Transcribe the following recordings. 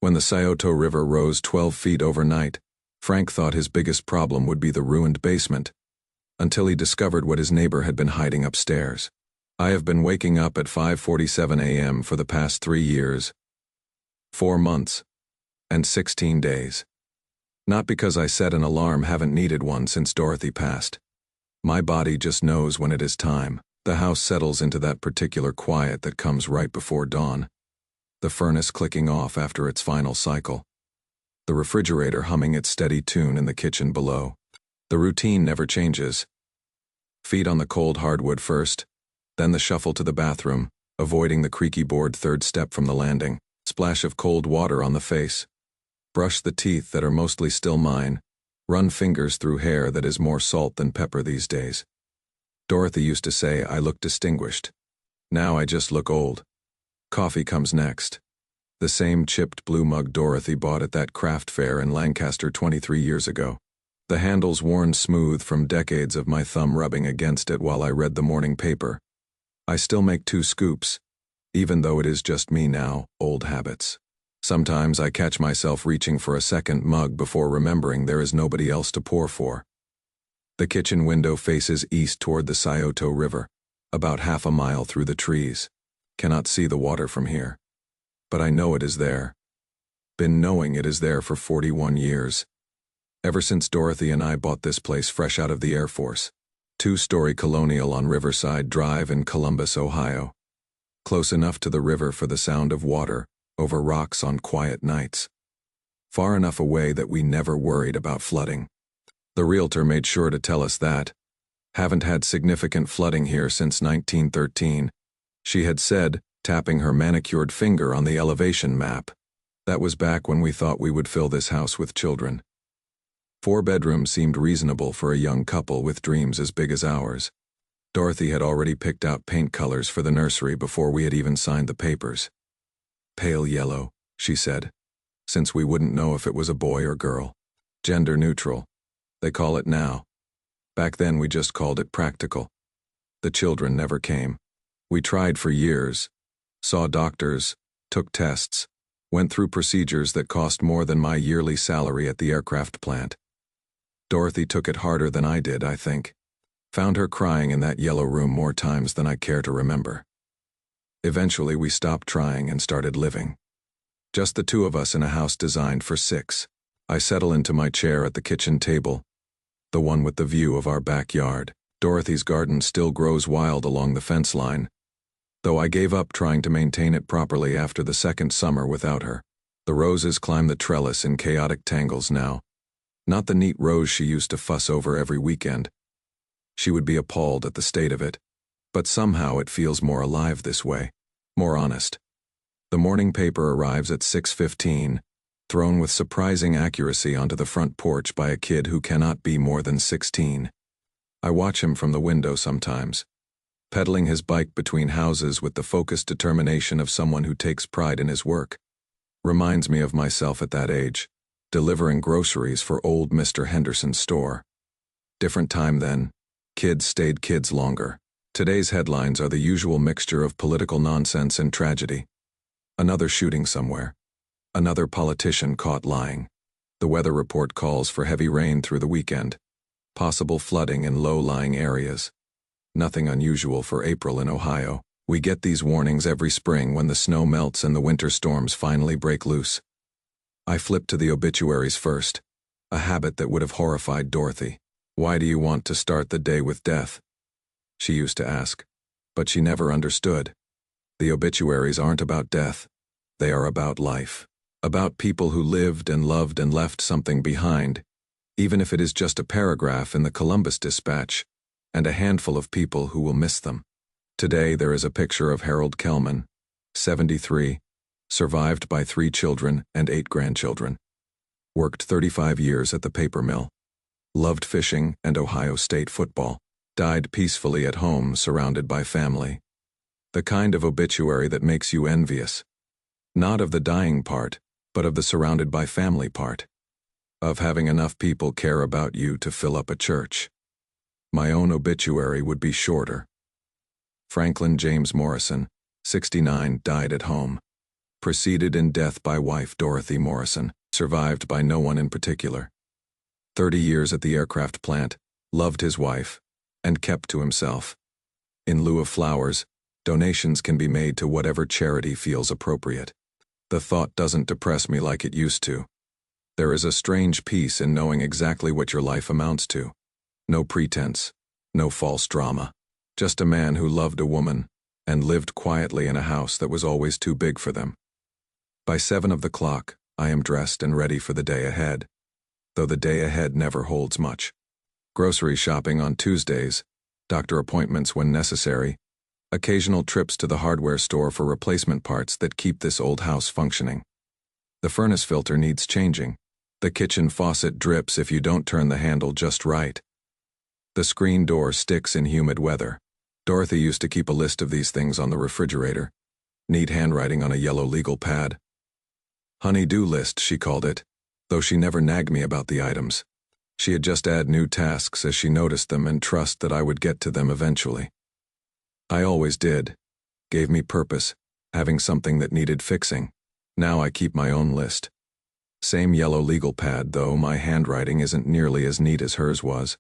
When the Scioto River rose 12 feet overnight, Frank thought his biggest problem would be the ruined basement, until he discovered what his neighbor had been hiding upstairs. I have been waking up at 5:47 a.m. for the past 3 years, 4 months, and 16 days. Not because I set an alarm, haven't needed one since Dorothy passed. My body just knows when it is time. The house settles into that particular quiet that comes right before dawn. The furnace clicking off after its final cycle. The refrigerator humming its steady tune in the kitchen below. The routine never changes. Feet on the cold hardwood first, then the shuffle to the bathroom, avoiding the creaky board third step from the landing. Splash of cold water on the face. Brush the teeth that are mostly still mine. Run fingers through hair that is more salt than pepper these days. Dorothy used to say I look distinguished. Now I just look old. Coffee comes next. The same chipped blue mug Dorothy bought at that craft fair in Lancaster 23 years ago. The handles worn smooth from decades of my thumb rubbing against it while I read the morning paper. I still make 2 scoops, even though it is just me now, old habits. Sometimes I catch myself reaching for a second mug before remembering there is nobody else to pour for. The kitchen window faces east toward the Scioto River, about half a mile through the trees. Cannot see the water from here. But I know it is there. Been knowing it is there for 41 years. Ever since Dorothy and I bought this place fresh out of the Air Force. 2-story colonial on Riverside Drive in Columbus, Ohio. Close enough to the river for the sound of water, over rocks on quiet nights. Far enough away that we never worried about flooding. The realtor made sure to tell us that. Haven't had significant flooding here since 1913. She had said, tapping her manicured finger on the elevation map. That was back when we thought we would fill this house with children. 4 bedrooms seemed reasonable for a young couple with dreams as big as ours. Dorothy had already picked out paint colors for the nursery before we had even signed the papers. Pale yellow, she said, since we wouldn't know if it was a boy or girl. Gender neutral, they call it now. Back then we just called it practical. The children never came. We tried for years, saw doctors, took tests, went through procedures that cost more than my yearly salary at the aircraft plant. Dorothy took it harder than I did, I think. Found her crying in that yellow room more times than I care to remember. Eventually we stopped trying and started living. Just the 2 of us in a house designed for 6. I settle into my chair at the kitchen table, the one with the view of our backyard. Dorothy's garden still grows wild along the fence line, though I gave up trying to maintain it properly after the second summer without her. The roses climb the trellis in chaotic tangles now. Not the neat rose she used to fuss over every weekend. She would be appalled at the state of it, but somehow it feels more alive this way, more honest. The morning paper arrives at 6:15, thrown with surprising accuracy onto the front porch by a kid who cannot be more than 16. I watch him from the window sometimes, pedaling his bike between houses with the focused determination of someone who takes pride in his work. Reminds me of myself at that age, delivering groceries for old Mr. Henderson's store. Different time then. Kids stayed kids longer. Today's headlines are the usual mixture of political nonsense and tragedy. Another shooting somewhere. Another politician caught lying. The weather report calls for heavy rain through the weekend. Possible flooding in low-lying areas. Nothing unusual for April in Ohio. We get these warnings every spring when the snow melts and the winter storms finally break loose. I flip to the obituaries first, a habit that would have horrified Dorothy. Why do you want to start the day with death? She used to ask, but she never understood. The obituaries aren't about death. They are about life. About people who lived and loved and left something behind, even if it is just a paragraph in the Columbus Dispatch, and a handful of people who will miss them. Today there is a picture of Harold Kellman, 73, survived by 3 children and 8 grandchildren. Worked 35 years at the paper mill. Loved fishing and Ohio State football. Died peacefully at home surrounded by family. The kind of obituary that makes you envious. Not of the dying part, but of the surrounded by family part. Of having enough people care about you to fill up a church. My own obituary would be shorter. Franklin James Morrison, 69, died at home. Preceded in death by wife Dorothy Morrison, survived by no one in particular. 30 years at the aircraft plant, loved his wife, and kept to himself. In lieu of flowers, donations can be made to whatever charity feels appropriate. The thought doesn't depress me like it used to. There is a strange peace in knowing exactly what your life amounts to. No pretense, no false drama. Just a man who loved a woman and lived quietly in a house that was always too big for them. By 7 of the clock, I am dressed and ready for the day ahead, though the day ahead never holds much. Grocery shopping on Tuesdays, doctor appointments when necessary, occasional trips to the hardware store for replacement parts that keep this old house functioning. The furnace filter needs changing. The kitchen faucet drips if you don't turn the handle just right. The screen door sticks in humid weather. Dorothy used to keep a list of these things on the refrigerator. Neat handwriting on a yellow legal pad. Honey-do list, she called it, though she never nagged me about the items. She'd just add new tasks as she noticed them and trust that I would get to them eventually. I always did. Gave me purpose, having something that needed fixing. Now I keep my own list. Same yellow legal pad, though my handwriting isn't nearly as neat as hers was.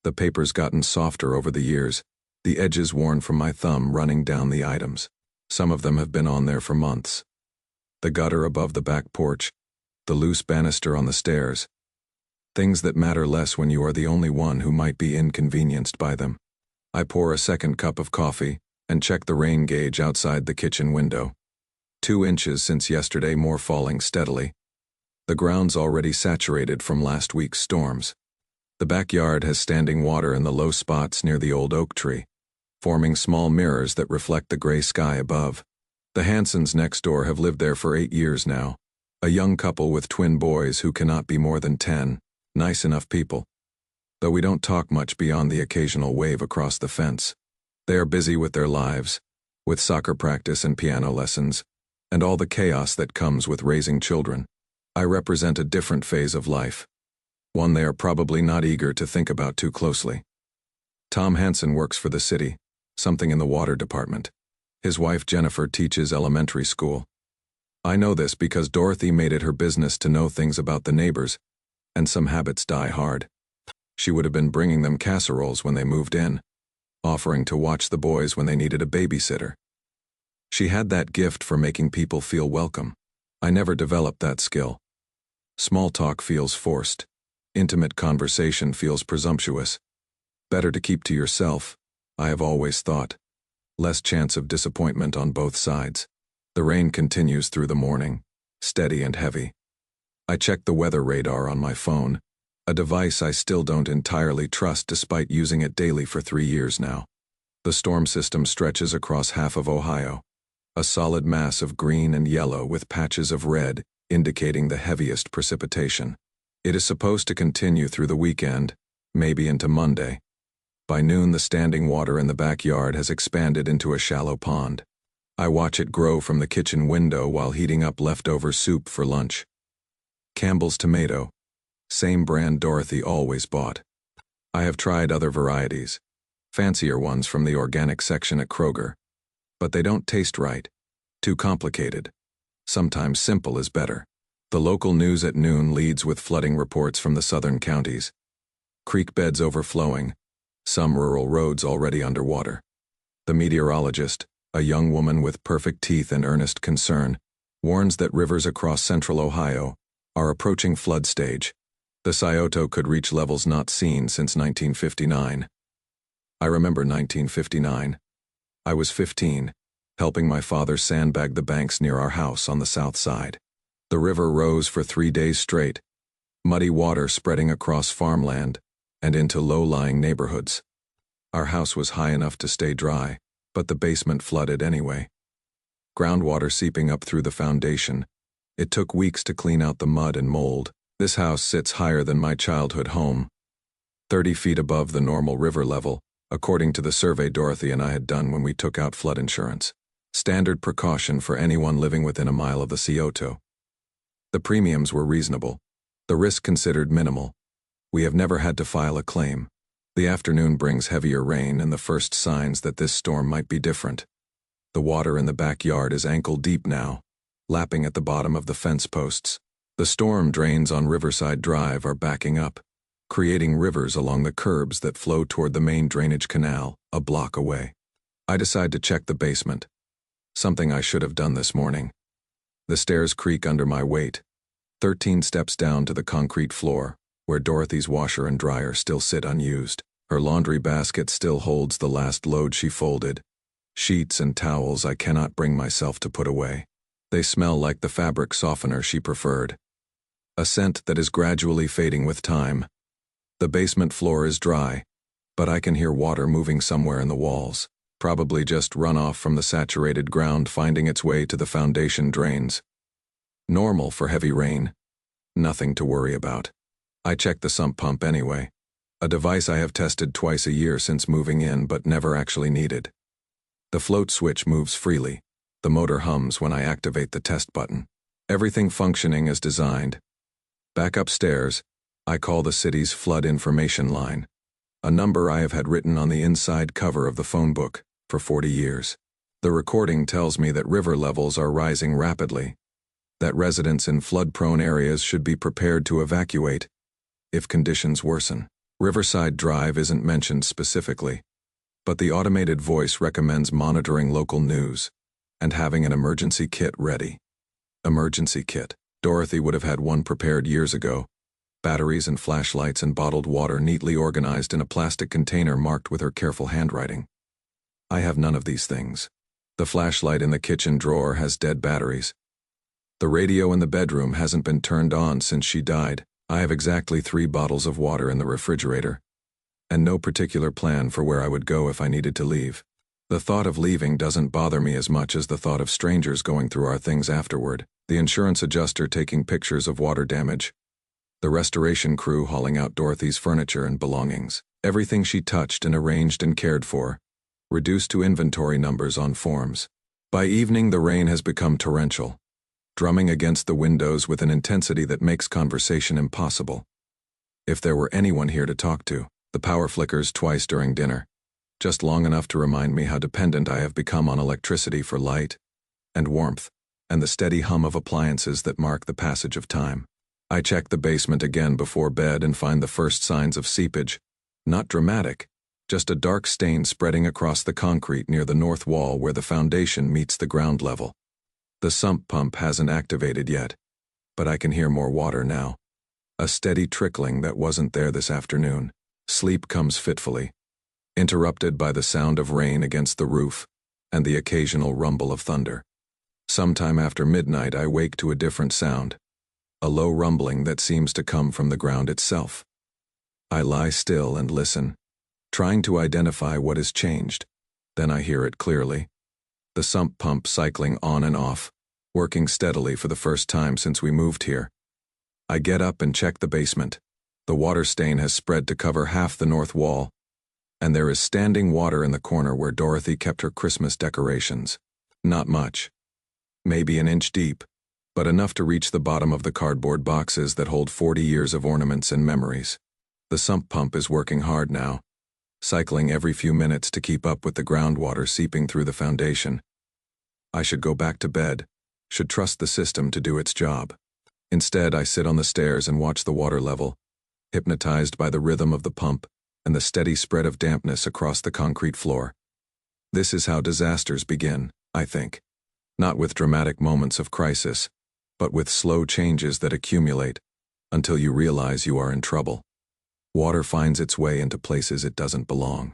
The paper's gotten softer over the years, the edges worn from my thumb running down the items. Some of them have been on there for months. The gutter above the back porch, the loose banister on the stairs. Things that matter less when you are the only one who might be inconvenienced by them. I pour a second cup of coffee and check the rain gauge outside the kitchen window. 2 inches since yesterday, more falling steadily. The ground's already saturated from last week's storms. The backyard has standing water in the low spots near the old oak tree, forming small mirrors that reflect the gray sky above. The Hansons next door have lived there for 8 years now, a young couple with twin boys who cannot be more than 10, nice enough people. Though we don't talk much beyond the occasional wave across the fence. They are busy with their lives, with soccer practice and piano lessons, and all the chaos that comes with raising children. I represent a different phase of life, one they are probably not eager to think about too closely. Tom Hanson works for the city, something in the water department. His wife Jennifer teaches elementary school. I know this because Dorothy made it her business to know things about the neighbors, and some habits die hard. She would have been bringing them casseroles when they moved in, offering to watch the boys when they needed a babysitter. She had that gift for making people feel welcome. I never developed that skill. Small talk feels forced. Intimate conversation feels presumptuous. Better to keep to yourself, I have always thought. Less chance of disappointment on both sides. The rain continues through the morning, steady and heavy. I check the weather radar on my phone, a device I still don't entirely trust despite using it daily for 3 years now. The storm system stretches across half of Ohio, a solid mass of green and yellow with patches of red indicating the heaviest precipitation. It is supposed to continue through the weekend, maybe into Monday. By noon, the standing water in the backyard has expanded into a shallow pond. I watch it grow from the kitchen window while heating up leftover soup for lunch. Campbell's tomato, same brand Dorothy always bought. I have tried other varieties, fancier ones from the organic section at Kroger, but they don't taste right. Too complicated. Sometimes simple is better. The local news at noon leads with flooding reports from the southern counties. Creek beds overflowing, some rural roads already underwater. The meteorologist, a young woman with perfect teeth and earnest concern, warns that rivers across central Ohio are approaching flood stage. The Scioto could reach levels not seen since 1959. I remember 1959. I was 15, helping my father sandbag the banks near our house on the south side. The river rose for 3 days straight, muddy water spreading across farmland and into low-lying neighborhoods. Our house was high enough to stay dry, but the basement flooded anyway. Groundwater seeping up through the foundation. It took weeks to clean out the mud and mold. This house sits higher than my childhood home, 30 feet above the normal river level, according to the survey Dorothy and I had done when we took out flood insurance. Standard precaution for anyone living within a mile of the Scioto. The premiums were reasonable, the risk considered minimal. We have never had to file a claim. The afternoon brings heavier rain and the first signs that this storm might be different. The water in the backyard is ankle deep now. lapping at the bottom of the fence posts. The storm drains on Riverside Drive are backing up, creating rivers along the curbs that flow toward the main drainage canal, a block away. I decide to check the basement, something I should have done this morning. The stairs creak under my weight, 13 steps down to the concrete floor, where Dorothy's washer and dryer still sit unused. Her laundry basket still holds the last load she folded, sheets and towels I cannot bring myself to put away. They smell like the fabric softener she preferred, a scent that is gradually fading with time. The basement floor is dry, but I can hear water moving somewhere in the walls, probably just runoff from the saturated ground finding its way to the foundation drains. Normal for heavy rain. Nothing to worry about. I check the sump pump anyway, a device I have tested twice a year since moving in but never actually needed. The float switch moves freely. The motor hums when I activate the test button. Everything functioning as designed. Back upstairs, I call the city's flood information line, a number I have had written on the inside cover of the phone book for 40 years. The recording tells me that river levels are rising rapidly, that residents in flood-prone areas should be prepared to evacuate if conditions worsen. Riverside Drive isn't mentioned specifically, but the automated voice recommends monitoring local news and having an emergency kit ready. Emergency kit. Dorothy would have had one prepared years ago. Batteries and flashlights and bottled water neatly organized in a plastic container marked with her careful handwriting. I have none of these things. The flashlight in the kitchen drawer has dead batteries. The radio in the bedroom hasn't been turned on since she died. I have exactly 3 bottles of water in the refrigerator, and no particular plan for where I would go if I needed to leave. The thought of leaving doesn't bother me as much as the thought of strangers going through our things afterward. The insurance adjuster taking pictures of water damage. The restoration crew hauling out Dorothy's furniture and belongings. Everything she touched and arranged and cared for, reduced to inventory numbers on forms. By evening, the rain has become torrential, drumming against the windows with an intensity that makes conversation impossible. If there were anyone here to talk to, the power flickers twice during dinner, just long enough to remind me how dependent I have become on electricity for light and warmth, and the steady hum of appliances that mark the passage of time. I check the basement again before bed and find the first signs of seepage. Not dramatic, just a dark stain spreading across the concrete near the north wall where the foundation meets the ground level. The sump pump hasn't activated yet, but I can hear more water now. A steady trickling that wasn't there this afternoon. Sleep comes fitfully, interrupted by the sound of rain against the roof and the occasional rumble of thunder. Sometime after midnight, I wake to a different sound, a low rumbling that seems to come from the ground itself. I lie still and listen, trying to identify what has changed. Then I hear it clearly. The sump pump cycling on and off, working steadily for the first time since we moved here. I get up and check the basement. The water stain has spread to cover half the north wall, and there is standing water in the corner where Dorothy kept her Christmas decorations. Not much. Maybe an inch deep, but enough to reach the bottom of the cardboard boxes that hold 40 years of ornaments and memories. The sump pump is working hard now, cycling every few minutes to keep up with the groundwater seeping through the foundation. I should go back to bed, should trust the system to do its job. Instead, I sit on the stairs and watch the water level, hypnotized by the rhythm of the pump and the steady spread of dampness across the concrete floor. This is how disasters begin, I think. Not with dramatic moments of crisis, but with slow changes that accumulate until you realize you are in trouble. Water finds its way into places it doesn't belong.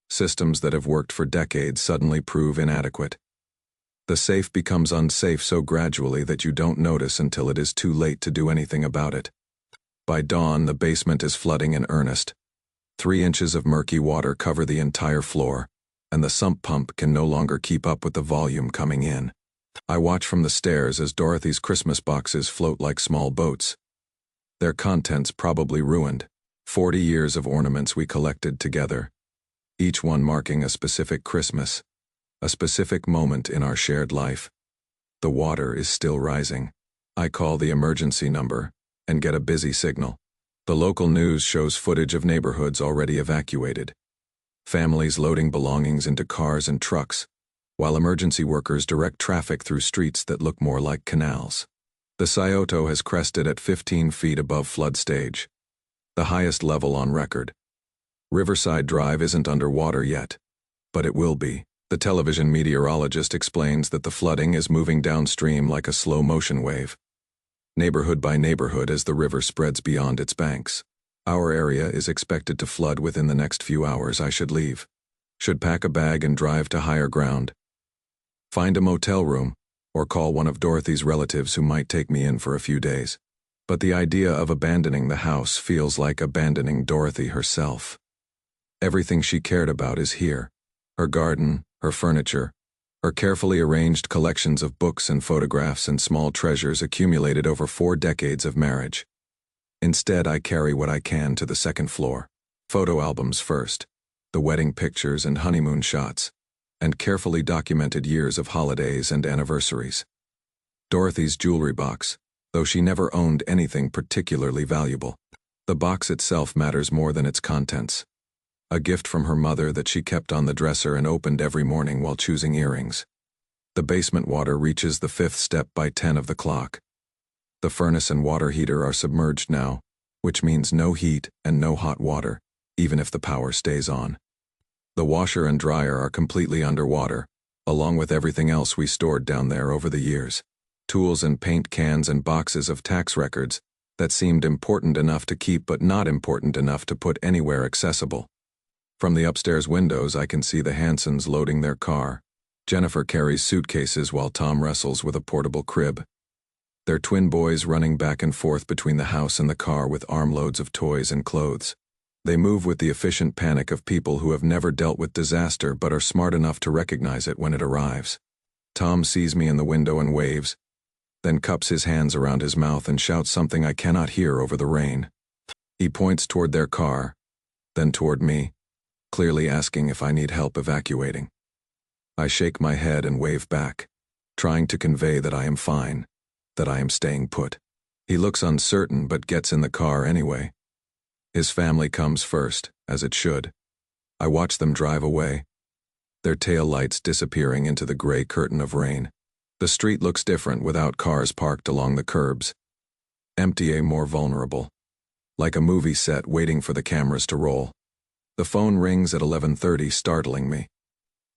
Systems that have worked for decades suddenly prove inadequate. The safe becomes unsafe so gradually that you don't notice until it is too late to do anything about it. By dawn, the basement is flooding in earnest. 3 inches of murky water cover the entire floor, and the sump pump can no longer keep up with the volume coming in. I watch from the stairs as Dorothy's Christmas boxes float like small boats. Their contents probably ruined. 40 years of ornaments we collected together, each one marking a specific Christmas, a specific moment in our shared life. The water is still rising. I call the emergency number and get a busy signal. The local news shows footage of neighborhoods already evacuated. Families loading belongings into cars and trucks, while emergency workers direct traffic through streets that look more like canals. The Scioto has crested at 15 feet above flood stage, the highest level on record. Riverside Drive isn't underwater yet, but it will be. The television meteorologist explains that the flooding is moving downstream like a slow-motion wave, neighborhood by neighborhood as the river spreads beyond its banks. Our area is expected to flood within the next few hours. I should leave. Should pack a bag and drive to higher ground. Find a motel room, or call one of Dorothy's relatives who might take me in for a few days. But the idea of abandoning the house feels like abandoning Dorothy herself. Everything she cared about is here. Her garden, her furniture, her carefully arranged collections of books and photographs and small treasures accumulated over 4 decades of marriage. Instead, I carry what I can to the second floor. Photo albums first, the wedding pictures and honeymoon shots, and carefully documented years of holidays and anniversaries. Dorothy's jewelry box, though she never owned anything particularly valuable. The box itself matters more than its contents. A gift from her mother that she kept on the dresser and opened every morning while choosing earrings. The basement water reaches the 5th step by 10 of the clock. The furnace and water heater are submerged now, which means no heat and no hot water, even if the power stays on. The washer and dryer are completely underwater, along with everything else we stored down there over the years. Tools and paint cans and boxes of tax records that seemed important enough to keep but not important enough to put anywhere accessible. From the upstairs windows I can see the Hansons loading their car. Jennifer carries suitcases while Tom wrestles with a portable crib. Their twin boys running back and forth between the house and the car with armloads of toys and clothes. They move with the efficient panic of people who have never dealt with disaster but are smart enough to recognize it when it arrives. Tom sees me in the window and waves, then cups his hands around his mouth and shouts something I cannot hear over the rain. He points toward their car, then toward me, clearly asking if I need help evacuating. I shake my head and wave back, trying to convey that I am fine, that I am staying put. He looks uncertain but gets in the car anyway. His family comes first, as it should. I watch them drive away, their tail lights disappearing into the gray curtain of rain. The street looks different without cars parked along the curbs. Empty, more vulnerable. Like a movie set waiting for the cameras to roll. The phone rings at 11:30, startling me.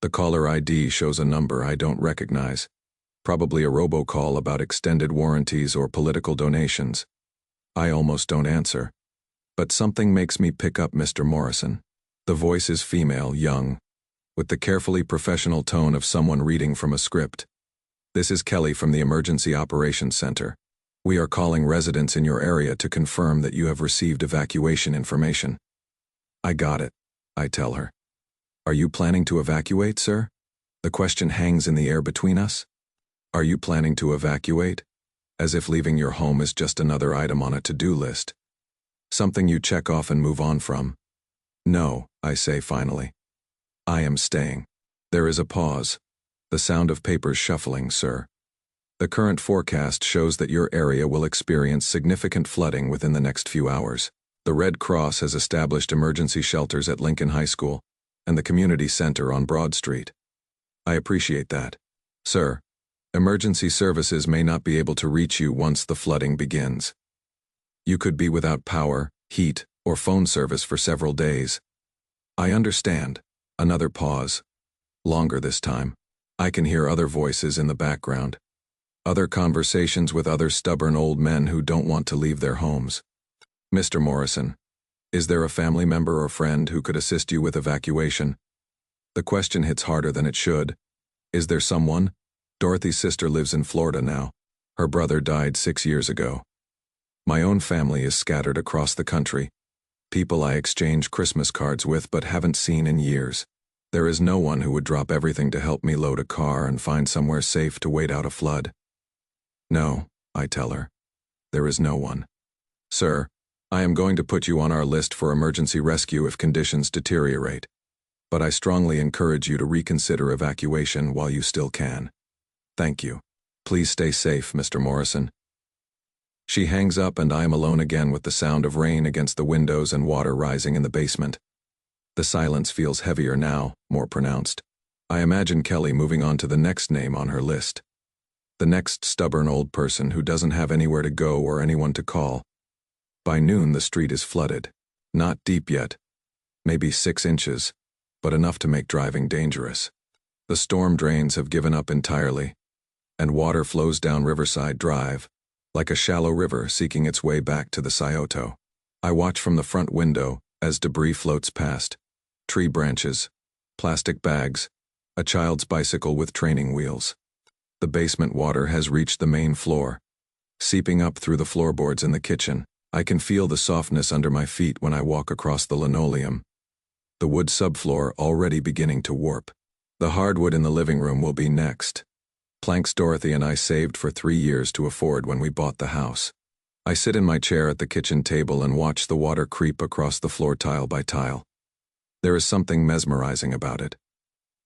The caller ID shows a number I don't recognize. Probably a robocall about extended warranties or political donations. I almost don't answer. But something makes me pick up Mr. Morrison. The voice is female, young, with the carefully professional tone of someone reading from a script. This is Kelly from the Emergency Operations Center. We are calling residents in your area to confirm that you have received evacuation information. I got it, I tell her. Are you planning to evacuate, sir? The question hangs in the air between us. Are you planning to evacuate? As if leaving your home is just another item on a to-do list. Something you check off and move on from. No, I say finally. I am staying. There is a pause. The sound of papers shuffling, sir. The current forecast shows that your area will experience significant flooding within the next few hours. The Red Cross has established emergency shelters at Lincoln High School and the community center on Broad Street. I appreciate that. Sir, emergency services may not be able to reach you once the flooding begins. You could be without power, heat, or phone service for several days. I understand. Another pause. Longer this time. I can hear other voices in the background. Other conversations with other stubborn old men who don't want to leave their homes. Mr. Morrison, is there a family member or friend who could assist you with evacuation? The question hits harder than it should. Is there someone? Dorothy's sister lives in Florida now. Her brother died 6 years ago. My own family is scattered across the country. People I exchange Christmas cards with but haven't seen in years. There is no one who would drop everything to help me load a car and find somewhere safe to wait out a flood. No, I tell her. There is no one. Sir, I am going to put you on our list for emergency rescue if conditions deteriorate. But I strongly encourage you to reconsider evacuation while you still can. Thank you. Please stay safe, Mr. Morrison. She hangs up and I am alone again with the sound of rain against the windows and water rising in the basement. The silence feels heavier now, more pronounced. I imagine Kelly moving on to the next name on her list. The next stubborn old person who doesn't have anywhere to go or anyone to call. By noon, the street is flooded. Not deep yet, maybe 6 inches, but enough to make driving dangerous. The storm drains have given up entirely, and water flows down Riverside Drive, like a shallow river seeking its way back to the Scioto. I watch from the front window as debris floats past. Tree branches, plastic bags, a child's bicycle with training wheels. The basement water has reached the main floor, seeping up through the floorboards in the kitchen. I can feel the softness under my feet when I walk across the linoleum, the wood subfloor already beginning to warp. The hardwood in the living room will be next. Planks Dorothy and I saved for 3 years to afford when we bought the house. I sit in my chair at the kitchen table and watch the water creep across the floor tile by tile. There is something mesmerizing about it.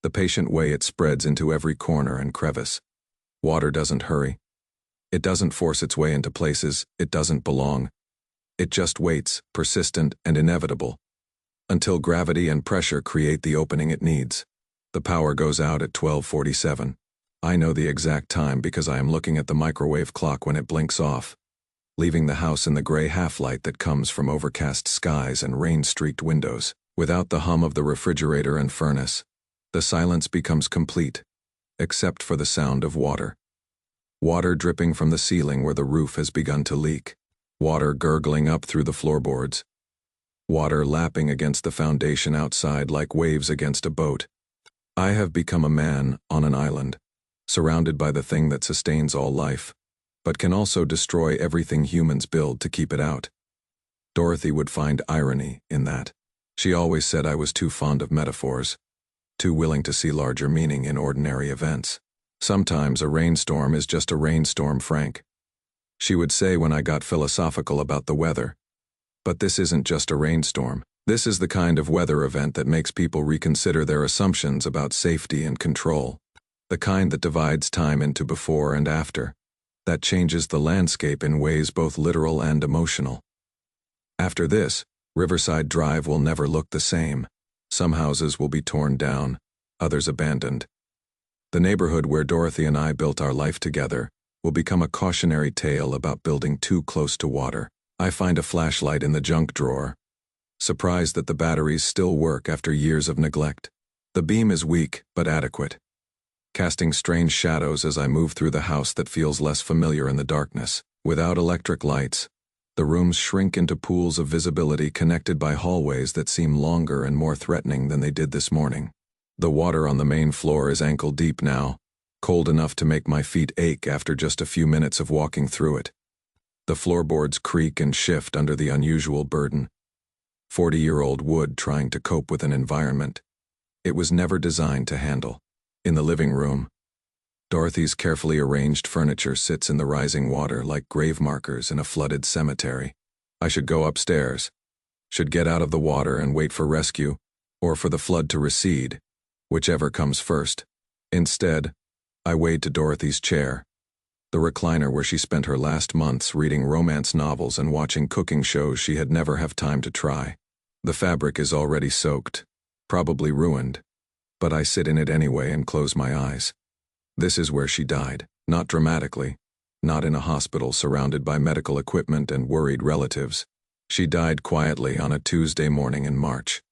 The patient way it spreads into every corner and crevice. Water doesn't hurry. It doesn't force its way into places it doesn't belong. It just waits, persistent and inevitable, until gravity and pressure create the opening it needs. The power goes out at 12:47. I know the exact time because I am looking at the microwave clock when it blinks off, leaving the house in the gray half-light that comes from overcast skies and rain-streaked windows. Without the hum of the refrigerator and furnace, the silence becomes complete, except for the sound of water. Water dripping from the ceiling where the roof has begun to leak. Water gurgling up through the floorboards. Water lapping against the foundation outside like waves against a boat. I have become a man on an island, surrounded by the thing that sustains all life, but can also destroy everything humans build to keep it out. Dorothy would find irony in that. She always said I was too fond of metaphors, too willing to see larger meaning in ordinary events. Sometimes a rainstorm is just a rainstorm, Frank. She would say when I got philosophical about the weather. But this isn't just a rainstorm. This is the kind of weather event that makes people reconsider their assumptions about safety and control. The kind that divides time into before and after. That changes the landscape in ways both literal and emotional. After this, Riverside Drive will never look the same. Some houses will be torn down, others abandoned. The neighborhood where Dorothy and I built our life together will become a cautionary tale about building too close to water. I find a flashlight in the junk drawer, surprised that the batteries still work after years of neglect. The beam is weak, but adequate, casting strange shadows as I move through the house that feels less familiar in the darkness. Without electric lights, the rooms shrink into pools of visibility connected by hallways that seem longer and more threatening than they did this morning. The water on the main floor is ankle deep now, cold enough to make my feet ache after just a few minutes of walking through it. The floorboards creak and shift under the unusual burden. 40-year-old wood trying to cope with an environment it was never designed to handle. In the living room, Dorothy's carefully arranged furniture sits in the rising water like grave markers in a flooded cemetery. I should go upstairs, should get out of the water and wait for rescue, or for the flood to recede, whichever comes first. Instead, I wade to Dorothy's chair, the recliner where she spent her last months reading romance novels and watching cooking shows she had never have time to try. The fabric is already soaked, probably ruined, but I sit in it anyway and close my eyes. This is where she died, not dramatically, not in a hospital surrounded by medical equipment and worried relatives. She died quietly on a Tuesday morning in March.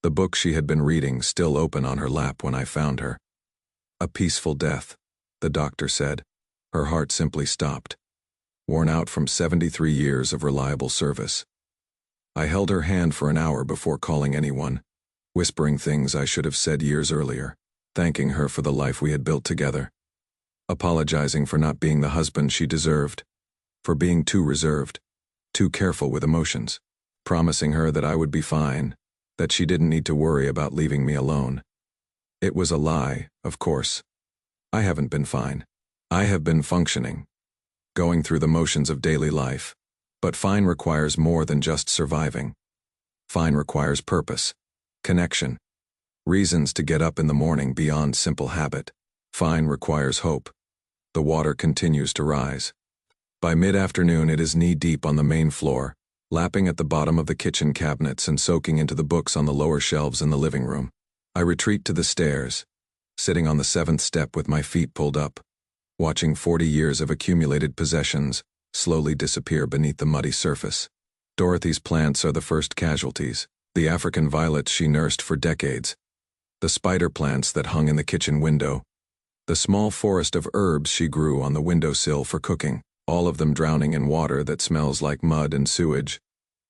The book she had been reading still open on her lap when I found her. A peaceful death, the doctor said. Her heart simply stopped, worn out from 73 years of reliable service. I held her hand for an hour before calling anyone, whispering things I should have said years earlier, thanking her for the life we had built together, apologizing for not being the husband she deserved, for being too reserved, too careful with emotions, promising her that I would be fine, that she didn't need to worry about leaving me alone. It was a lie, of course. I haven't been fine. I have been functioning, going through the motions of daily life. But fine requires more than just surviving. Fine requires purpose, connection, reasons to get up in the morning beyond simple habit. Fine requires hope. The water continues to rise. By mid-afternoon it is knee-deep on the main floor, lapping at the bottom of the kitchen cabinets and soaking into the books on the lower shelves in the living room. I retreat to the stairs, sitting on the 7th step with my feet pulled up, watching 40 years of accumulated possessions slowly disappear beneath the muddy surface. Dorothy's plants are the first casualties, the African violets she nursed for decades, the spider plants that hung in the kitchen window, the small forest of herbs she grew on the windowsill for cooking, all of them drowning in water that smells like mud and sewage,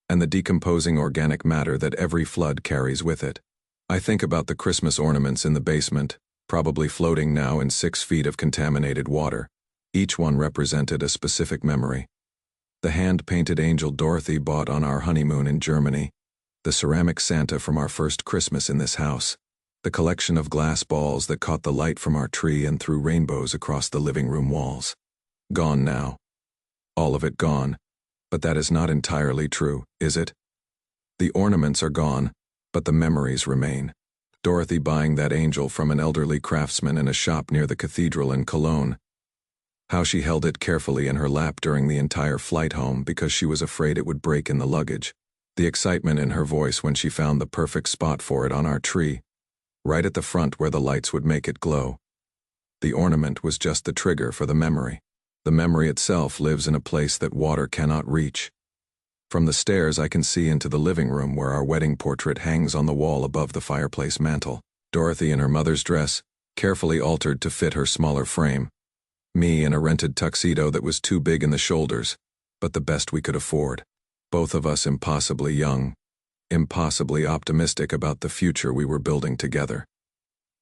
and the decomposing organic matter that every flood carries with it. I think about the Christmas ornaments in the basement, probably floating now in 6 feet of contaminated water. Each one represented a specific memory. The hand-painted angel Dorothy bought on our honeymoon in Germany, the ceramic Santa from our first Christmas in this house, the collection of glass balls that caught the light from our tree and threw rainbows across the living room walls. Gone now. All of it gone. But that is not entirely true, is it? The ornaments are gone, but the memories remain. Dorothy buying that angel from an elderly craftsman in a shop near the cathedral in Cologne. How she held it carefully in her lap during the entire flight home because she was afraid it would break in the luggage. The excitement in her voice when she found the perfect spot for it on our tree, right at the front where the lights would make it glow. The ornament was just the trigger for the memory. The memory itself lives in a place that water cannot reach. From the stairs I can see into the living room where our wedding portrait hangs on the wall above the fireplace mantel. Dorothy in her mother's dress, carefully altered to fit her smaller frame. Me in a rented tuxedo that was too big in the shoulders, but the best we could afford. Both of us impossibly young, impossibly optimistic about the future we were building together.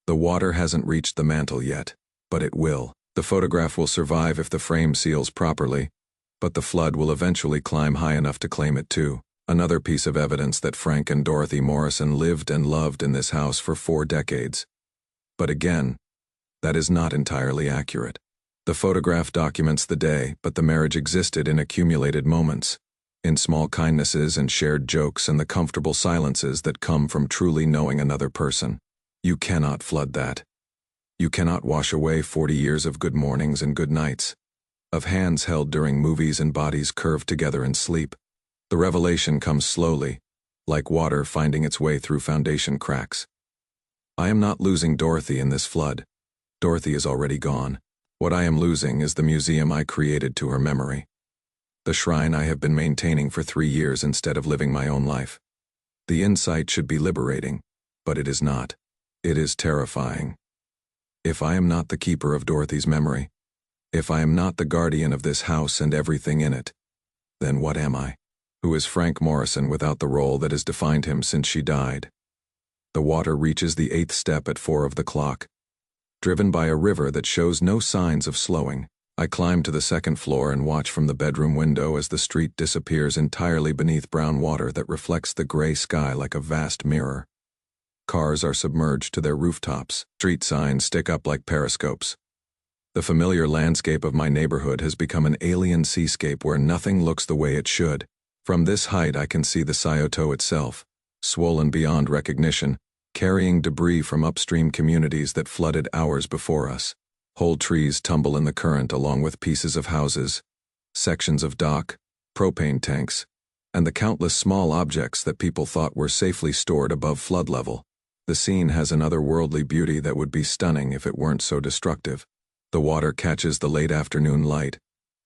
The water hasn't reached the mantel yet, but it will. The photograph will survive if the frame seals properly, but the flood will eventually climb high enough to claim it too. Another piece of evidence that Frank and Dorothy Morrison lived and loved in this house for 4 decades. But again, that is not entirely accurate. The photograph documents the day, but the marriage existed in accumulated moments, in small kindnesses and shared jokes and the comfortable silences that come from truly knowing another person. You cannot flood that. You cannot wash away 40 years of good mornings and good nights, of hands held during movies and bodies curved together in sleep. The revelation comes slowly, like water finding its way through foundation cracks. I am not losing Dorothy in this flood. Dorothy is already gone. What I am losing is the museum I created to her memory. The shrine I have been maintaining for 3 years instead of living my own life. The insight should be liberating, but it is not. It is terrifying. If I am not the keeper of Dorothy's memory, if I am not the guardian of this house and everything in it, then what am I? Who is Frank Morrison without the role that has defined him since she died? The water reaches the 8th step at 4 of the clock. Driven by a river that shows no signs of slowing, I climb to the 2nd floor and watch from the bedroom window as the street disappears entirely beneath brown water that reflects the gray sky like a vast mirror. Cars are submerged to their rooftops. Street signs stick up like periscopes. The familiar landscape of my neighborhood has become an alien seascape where nothing looks the way it should. From this height I can see the Scioto itself, swollen beyond recognition, carrying debris from upstream communities that flooded hours before us. Whole trees tumble in the current along with pieces of houses, sections of dock, propane tanks, and the countless small objects that people thought were safely stored above flood level. The scene has an otherworldly beauty that would be stunning if it weren't so destructive. The water catches the late afternoon light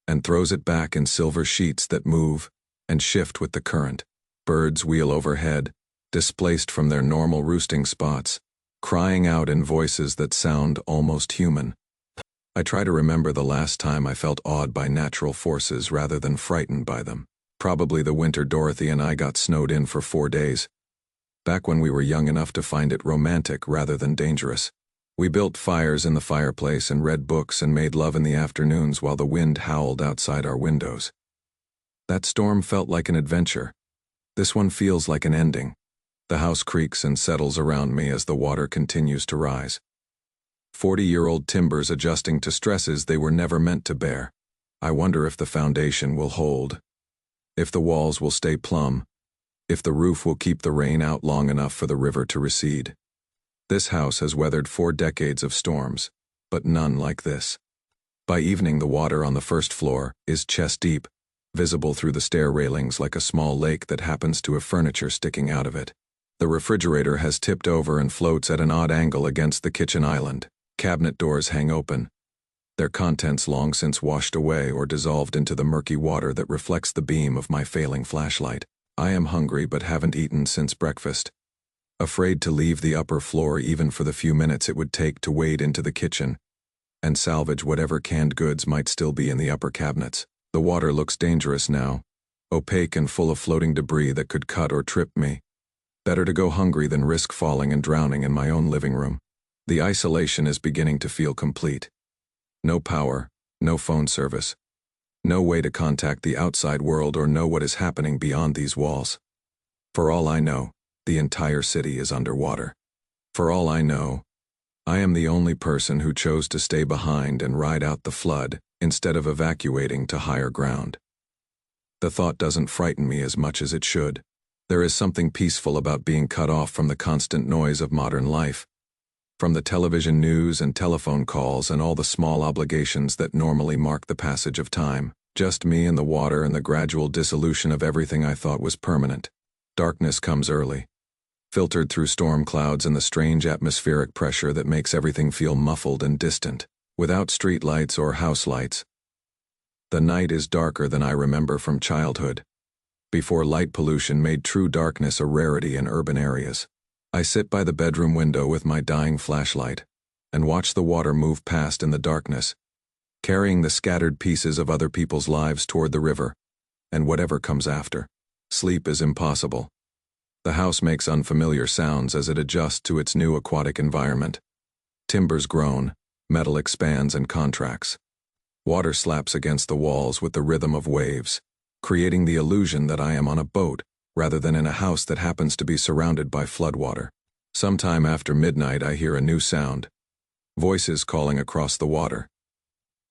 and throws it back in silver sheets that move and shift with the current. Birds wheel overhead, displaced from their normal roosting spots, crying out in voices that sound almost human. I try to remember the last time I felt awed by natural forces rather than frightened by them. Probably the winter Dorothy and I got snowed in for 4 days. Back when we were young enough to find it romantic rather than dangerous. We built fires in the fireplace and read books and made love in the afternoons while the wind howled outside our windows. That storm felt like an adventure. This one feels like an ending. The house creaks and settles around me as the water continues to rise. 40-year-old timbers adjusting to stresses they were never meant to bear. I wonder if the foundation will hold, if the walls will stay plumb, if the roof will keep the rain out long enough for the river to recede. This house has weathered 4 decades of storms, but none like this. By evening the water on the 1st floor is chest-deep, visible through the stair railings like a small lake that happens to have furniture sticking out of it. The refrigerator has tipped over and floats at an odd angle against the kitchen island. Cabinet doors hang open, their contents long since washed away or dissolved into the murky water that reflects the beam of my failing flashlight. I am hungry but haven't eaten since breakfast. Afraid to leave the upper floor even for the few minutes it would take to wade into the kitchen and salvage whatever canned goods might still be in the upper cabinets. The water looks dangerous now, opaque and full of floating debris that could cut or trip me. Better to go hungry than risk falling and drowning in my own living room. The isolation is beginning to feel complete. No power, no phone service. No way to contact the outside world or know what is happening beyond these walls. For all I know, the entire city is underwater. For all I know, I am the only person who chose to stay behind and ride out the flood instead of evacuating to higher ground. The thought doesn't frighten me as much as it should. There is something peaceful about being cut off from the constant noise of modern life, from the television news and telephone calls and all the small obligations that normally mark the passage of time. Just me and the water and the gradual dissolution of everything I thought was permanent. Darkness comes early, filtered through storm clouds and the strange atmospheric pressure that makes everything feel muffled and distant. Without street lights or house lights, the night is darker than I remember from childhood, before light pollution made true darkness a rarity in urban areas. I sit by the bedroom window with my dying flashlight and watch the water move past in the darkness, carrying the scattered pieces of other people's lives toward the river, and whatever comes after. Sleep is impossible. The house makes unfamiliar sounds as it adjusts to its new aquatic environment. Timbers groan, metal expands and contracts. Water slaps against the walls with the rhythm of waves, creating the illusion that I am on a boat rather than in a house that happens to be surrounded by floodwater. Sometime after midnight I hear a new sound. Voices calling across the water.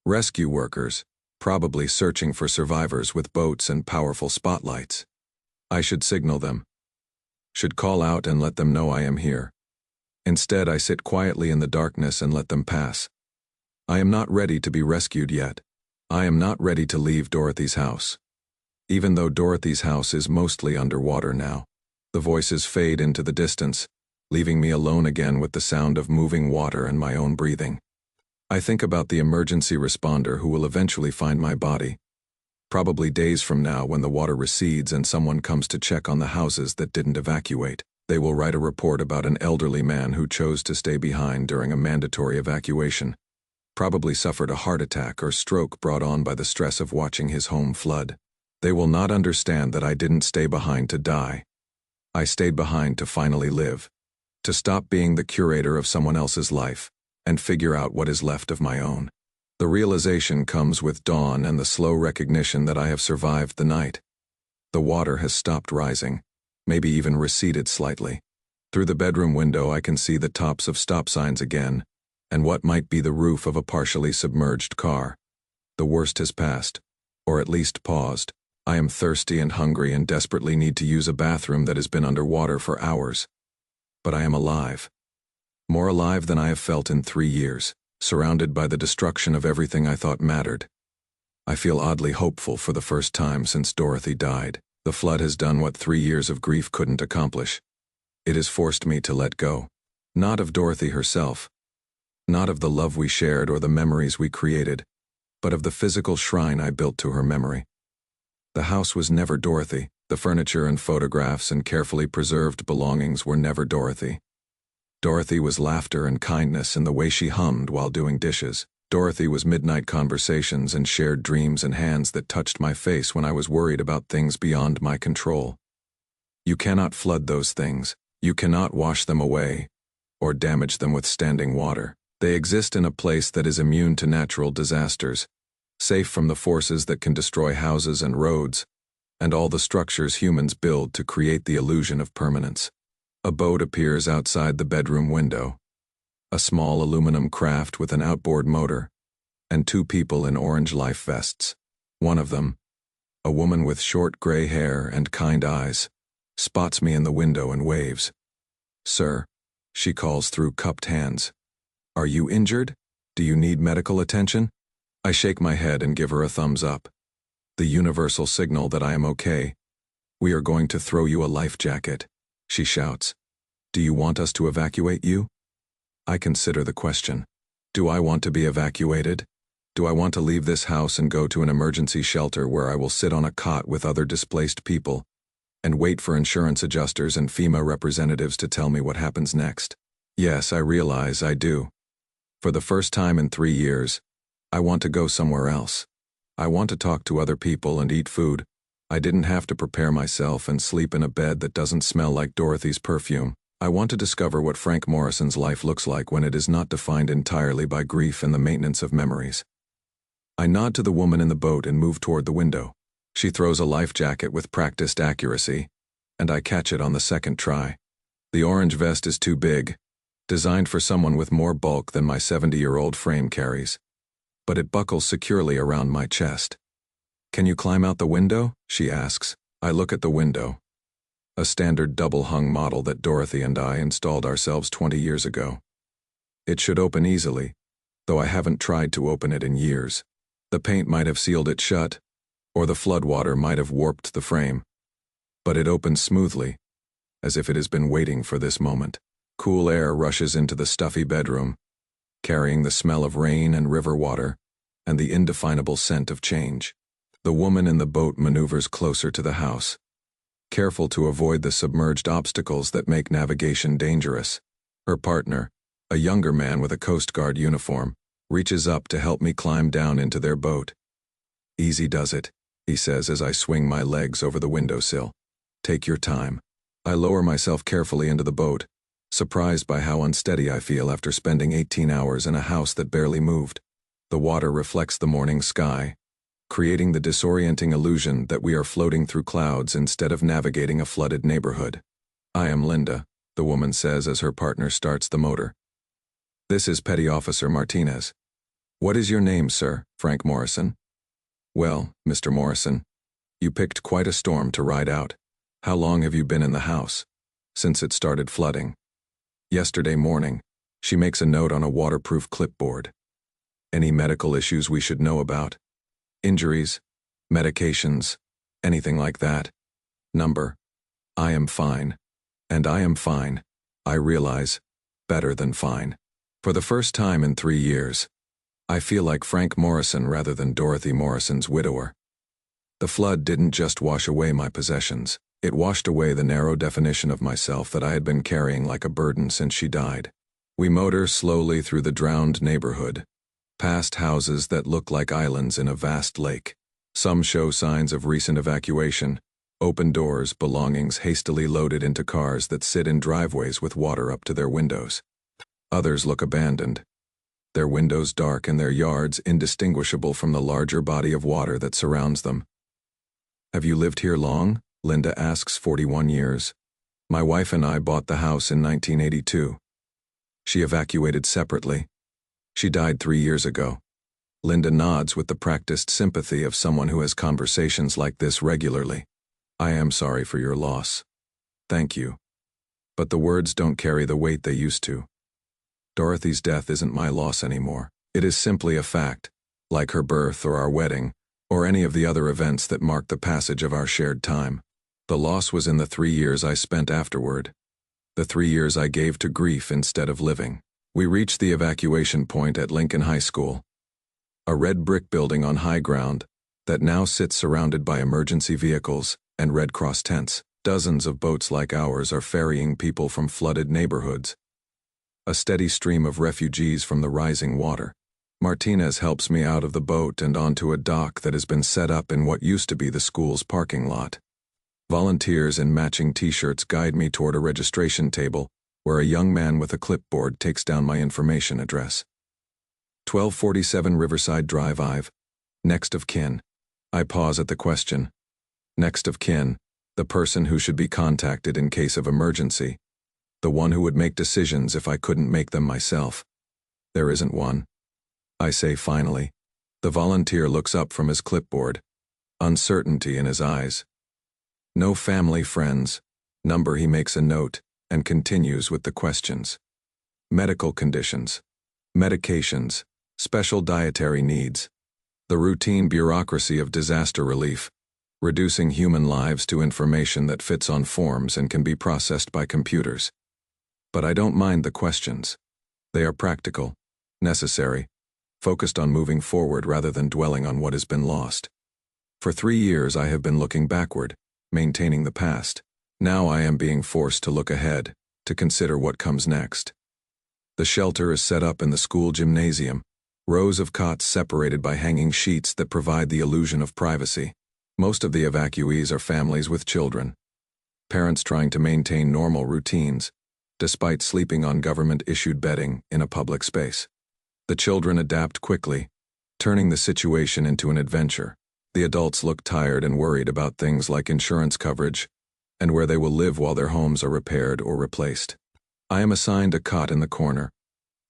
Rescue workers, probably searching for survivors with boats and powerful spotlights. I should signal them. Should call out and let them know I am here. Instead, I sit quietly in the darkness and let them pass. I am not ready to be rescued yet. I am not ready to leave Dorothy's house. Even though Dorothy's house is mostly underwater now, the voices fade into the distance, leaving me alone again with the sound of moving water and my own breathing. I think about the emergency responder who will eventually find my body. Probably days from now when the water recedes and someone comes to check on the houses that didn't evacuate. They will write a report about an elderly man who chose to stay behind during a mandatory evacuation. Probably suffered a heart attack or stroke brought on by the stress of watching his home flood. They will not understand that I didn't stay behind to die. I stayed behind to finally live, to stop being the curator of someone else's life, and figure out what is left of my own. The realization comes with dawn and the slow recognition that I have survived the night. The water has stopped rising, maybe even receded slightly. Through the bedroom window I can see the tops of stop signs again, and what might be the roof of a partially submerged car. The worst has passed, or at least paused. I am thirsty and hungry and desperately need to use a bathroom that has been underwater for hours. But I am alive. More alive than I have felt in 3 years, surrounded by the destruction of everything I thought mattered. I feel oddly hopeful for the first time since Dorothy died. The flood has done what 3 years of grief couldn't accomplish. It has forced me to let go. Not of Dorothy herself, not of the love we shared or the memories we created, but of the physical shrine I built to her memory. The house was never Dorothy. The furniture and photographs and carefully preserved belongings were never Dorothy. Dorothy was laughter and kindness in the way she hummed while doing dishes. Dorothy was midnight conversations and shared dreams and hands that touched my face when I was worried about things beyond my control. You cannot flood those things. You cannot wash them away or damage them with standing water. They exist in a place that is immune to natural disasters, safe from the forces that can destroy houses and roads, and all the structures humans build to create the illusion of permanence. A boat appears outside the bedroom window. A small aluminum craft with an outboard motor, and 2 people in orange life vests. One of them, a woman with short gray hair and kind eyes, spots me in the window and waves. "Sir," she calls through cupped hands. "Are you injured? Do you need medical attention?" I shake my head and give her a thumbs up. The universal signal that I am okay. "We are going to throw you a life jacket," she shouts. "Do you want us to evacuate you?" I consider the question. Do I want to be evacuated? Do I want to leave this house and go to an emergency shelter where I will sit on a cot with other displaced people and wait for insurance adjusters and FEMA representatives to tell me what happens next? Yes, I realize I do. For the first time in 3 years, I want to go somewhere else. I want to talk to other people and eat food. I didn't have to prepare myself and sleep in a bed that doesn't smell like Dorothy's perfume. I want to discover what Frank Morrison's life looks like when it is not defined entirely by grief and the maintenance of memories. I nod to the woman in the boat and move toward the window. She throws a life jacket with practiced accuracy, and I catch it on the second try. The orange vest is too big, designed for someone with more bulk than my 70-year-old frame carries. But it buckles securely around my chest. "Can you climb out the window?" she asks. I look at the window. A standard double-hung model that Dorothy and I installed ourselves 20 years ago. It should open easily, though I haven't tried to open it in years. The paint might have sealed it shut, or the floodwater might have warped the frame. But it opens smoothly, as if it has been waiting for this moment. Cool air rushes into the stuffy bedroom, carrying the smell of rain and river water, and the indefinable scent of change. The woman in the boat maneuvers closer to the house, careful to avoid the submerged obstacles that make navigation dangerous. Her partner, a younger man with a Coast Guard uniform, reaches up to help me climb down into their boat. "Easy does it," he says as I swing my legs over the windowsill. "Take your time." I lower myself carefully into the boat, surprised by how unsteady I feel after spending 18 hours in a house that barely moved. The water reflects the morning sky, creating the disorienting illusion that we are floating through clouds instead of navigating a flooded neighborhood. "I am Linda," the woman says as her partner starts the motor. "This is Petty Officer Martinez." "What is your name, sir?" "Frank Morrison." "Well, Mr. Morrison, you picked quite a storm to ride out. How long have you been in the house?" "Since it started flooding." "Yesterday morning." She makes a note on a waterproof clipboard. "Any medical issues we should know about? Injuries? Medications? Anything like that?" "Number." "I am fine. And I am fine. I realize. Better than fine. For the first time in 3 years, I feel like Frank Morrison rather than Dorothy Morrison's widower. The flood didn't just wash away my possessions. It washed away the narrow definition of myself that I had been carrying like a burden since she died. We motor slowly through the drowned neighborhood, past houses that look like islands in a vast lake. Some show signs of recent evacuation, open doors, belongings hastily loaded into cars that sit in driveways with water up to their windows. Others look abandoned, their windows dark and their yards indistinguishable from the larger body of water that surrounds them. "Have you lived here long?" Linda asks. 41 years. "My wife and I bought the house in 1982. She evacuated separately. She died 3 years ago." Linda nods with the practiced sympathy of someone who has conversations like this regularly. "I am sorry for your loss." "Thank you." But the words don't carry the weight they used to. Dorothy's death isn't my loss anymore. It is simply a fact, like her birth or our wedding, or any of the other events that mark the passage of our shared time. The loss was in the 3 years I spent afterward, the 3 years I gave to grief instead of living. We reached the evacuation point at Lincoln High School, a red brick building on high ground that now sits surrounded by emergency vehicles and Red Cross tents. Dozens of boats like ours are ferrying people from flooded neighborhoods, a steady stream of refugees from the rising water. Martinez helps me out of the boat and onto a dock that has been set up in what used to be the school's parking lot. Volunteers in matching t-shirts guide me toward a registration table where a young man with a clipboard takes down my information address. 1247 Riverside Drive, Ive. Next of kin. I pause at the question. Next of kin, the person who should be contacted in case of emergency. The one who would make decisions if I couldn't make them myself. There isn't one. I say finally. The volunteer looks up from his clipboard, uncertainty in his eyes. No family, friends. Number. He makes a note and continues with the questions. Medical conditions. Medications. Special dietary needs. The routine bureaucracy of disaster relief, reducing human lives to information that fits on forms and can be processed by computers. But I don't mind the questions. They are practical, necessary, focused on moving forward rather than dwelling on what has been lost. For 3 years I have been looking backward, maintaining the past. Now I am being forced to look ahead, to consider what comes next. The shelter is set up in the school gymnasium, rows of cots separated by hanging sheets that provide the illusion of privacy. Most of the evacuees are families with children. Parents trying to maintain normal routines, despite sleeping on government-issued bedding in a public space. The children adapt quickly, turning the situation into an adventure. The adults look tired and worried about things like insurance coverage and where they will live while their homes are repaired or replaced. I am assigned a cot in the corner,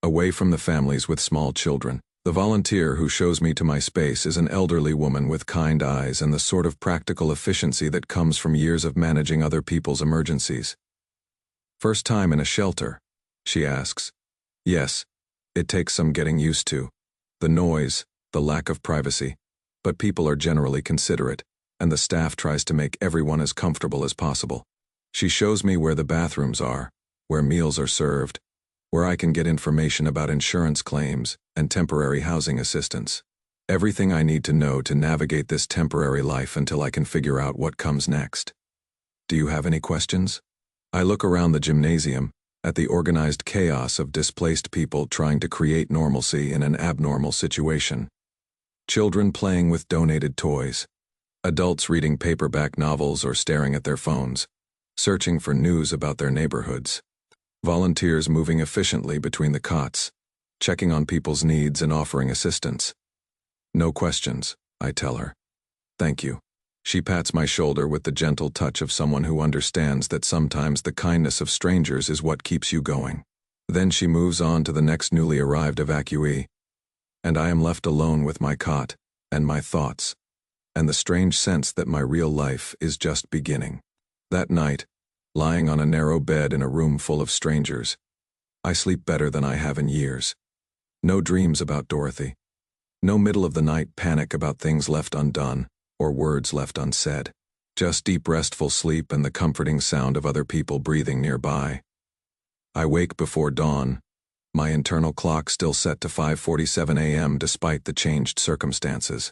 away from the families with small children. The volunteer who shows me to my space is an elderly woman with kind eyes and the sort of practical efficiency that comes from years of managing other people's emergencies. "First time in a shelter?" she asks. "Yes, it takes some getting used to. The noise, the lack of privacy, but people are generally considerate, and the staff tries to make everyone as comfortable as possible." She shows me where the bathrooms are, where meals are served, where I can get information about insurance claims and temporary housing assistance. Everything I need to know to navigate this temporary life until I can figure out what comes next. Do you have any questions? I look around the gymnasium, at the organized chaos of displaced people trying to create normalcy in an abnormal situation. Children playing with donated toys. Adults reading paperback novels or staring at their phones, searching for news about their neighborhoods. Volunteers moving efficiently between the cots, checking on people's needs and offering assistance. "No questions," I tell her. "Thank you." She pats my shoulder with the gentle touch of someone who understands that sometimes the kindness of strangers is what keeps you going. Then she moves on to the next newly arrived evacuee, and I am left alone with my cot and my thoughts, and the strange sense that my real life is just beginning. That night, lying on a narrow bed in a room full of strangers, I sleep better than I have in years. No dreams about Dorothy. No middle-of-the-night panic about things left undone or words left unsaid. Just deep restful sleep and the comforting sound of other people breathing nearby. I wake before dawn, my internal clock still set to 5:47 a.m. despite the changed circumstances.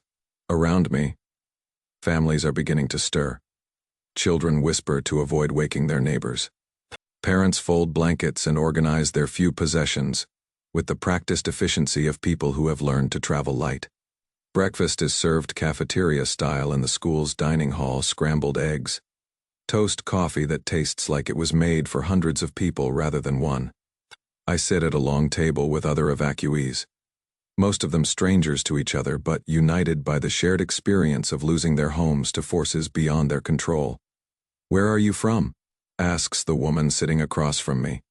Around me, families are beginning to stir. Children whisper to avoid waking their neighbors. Parents fold blankets and organize their few possessions, with the practiced efficiency of people who have learned to travel light. Breakfast is served cafeteria style in the school's dining hall: scrambled eggs, toast, coffee that tastes like it was made for hundreds of people rather than one. I sit at a long table with other evacuees, most of them strangers to each other but united by the shared experience of losing their homes to forces beyond their control. "Where are you from?" asks the woman sitting across from me.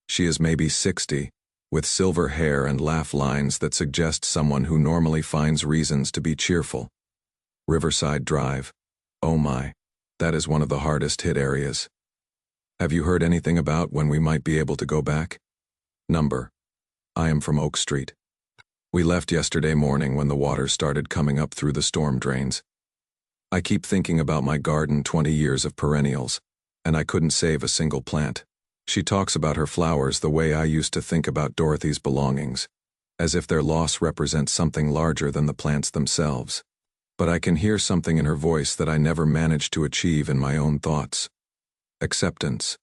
She is maybe 60, with silver hair and laugh lines that suggest someone who normally finds reasons to be cheerful. "Riverside Drive. Oh my, that is one of the hardest hit areas. Have you heard anything about when we might be able to go back?" Number. I am from Oak Street. We left yesterday morning when the water started coming up through the storm drains. I keep thinking about my garden, 20 years of perennials, and I couldn't save a single plant. She talks about her flowers the way I used to think about Dorothy's belongings, as if their loss represents something larger than the plants themselves. But I can hear something in her voice that I never managed to achieve in my own thoughts. Acceptance.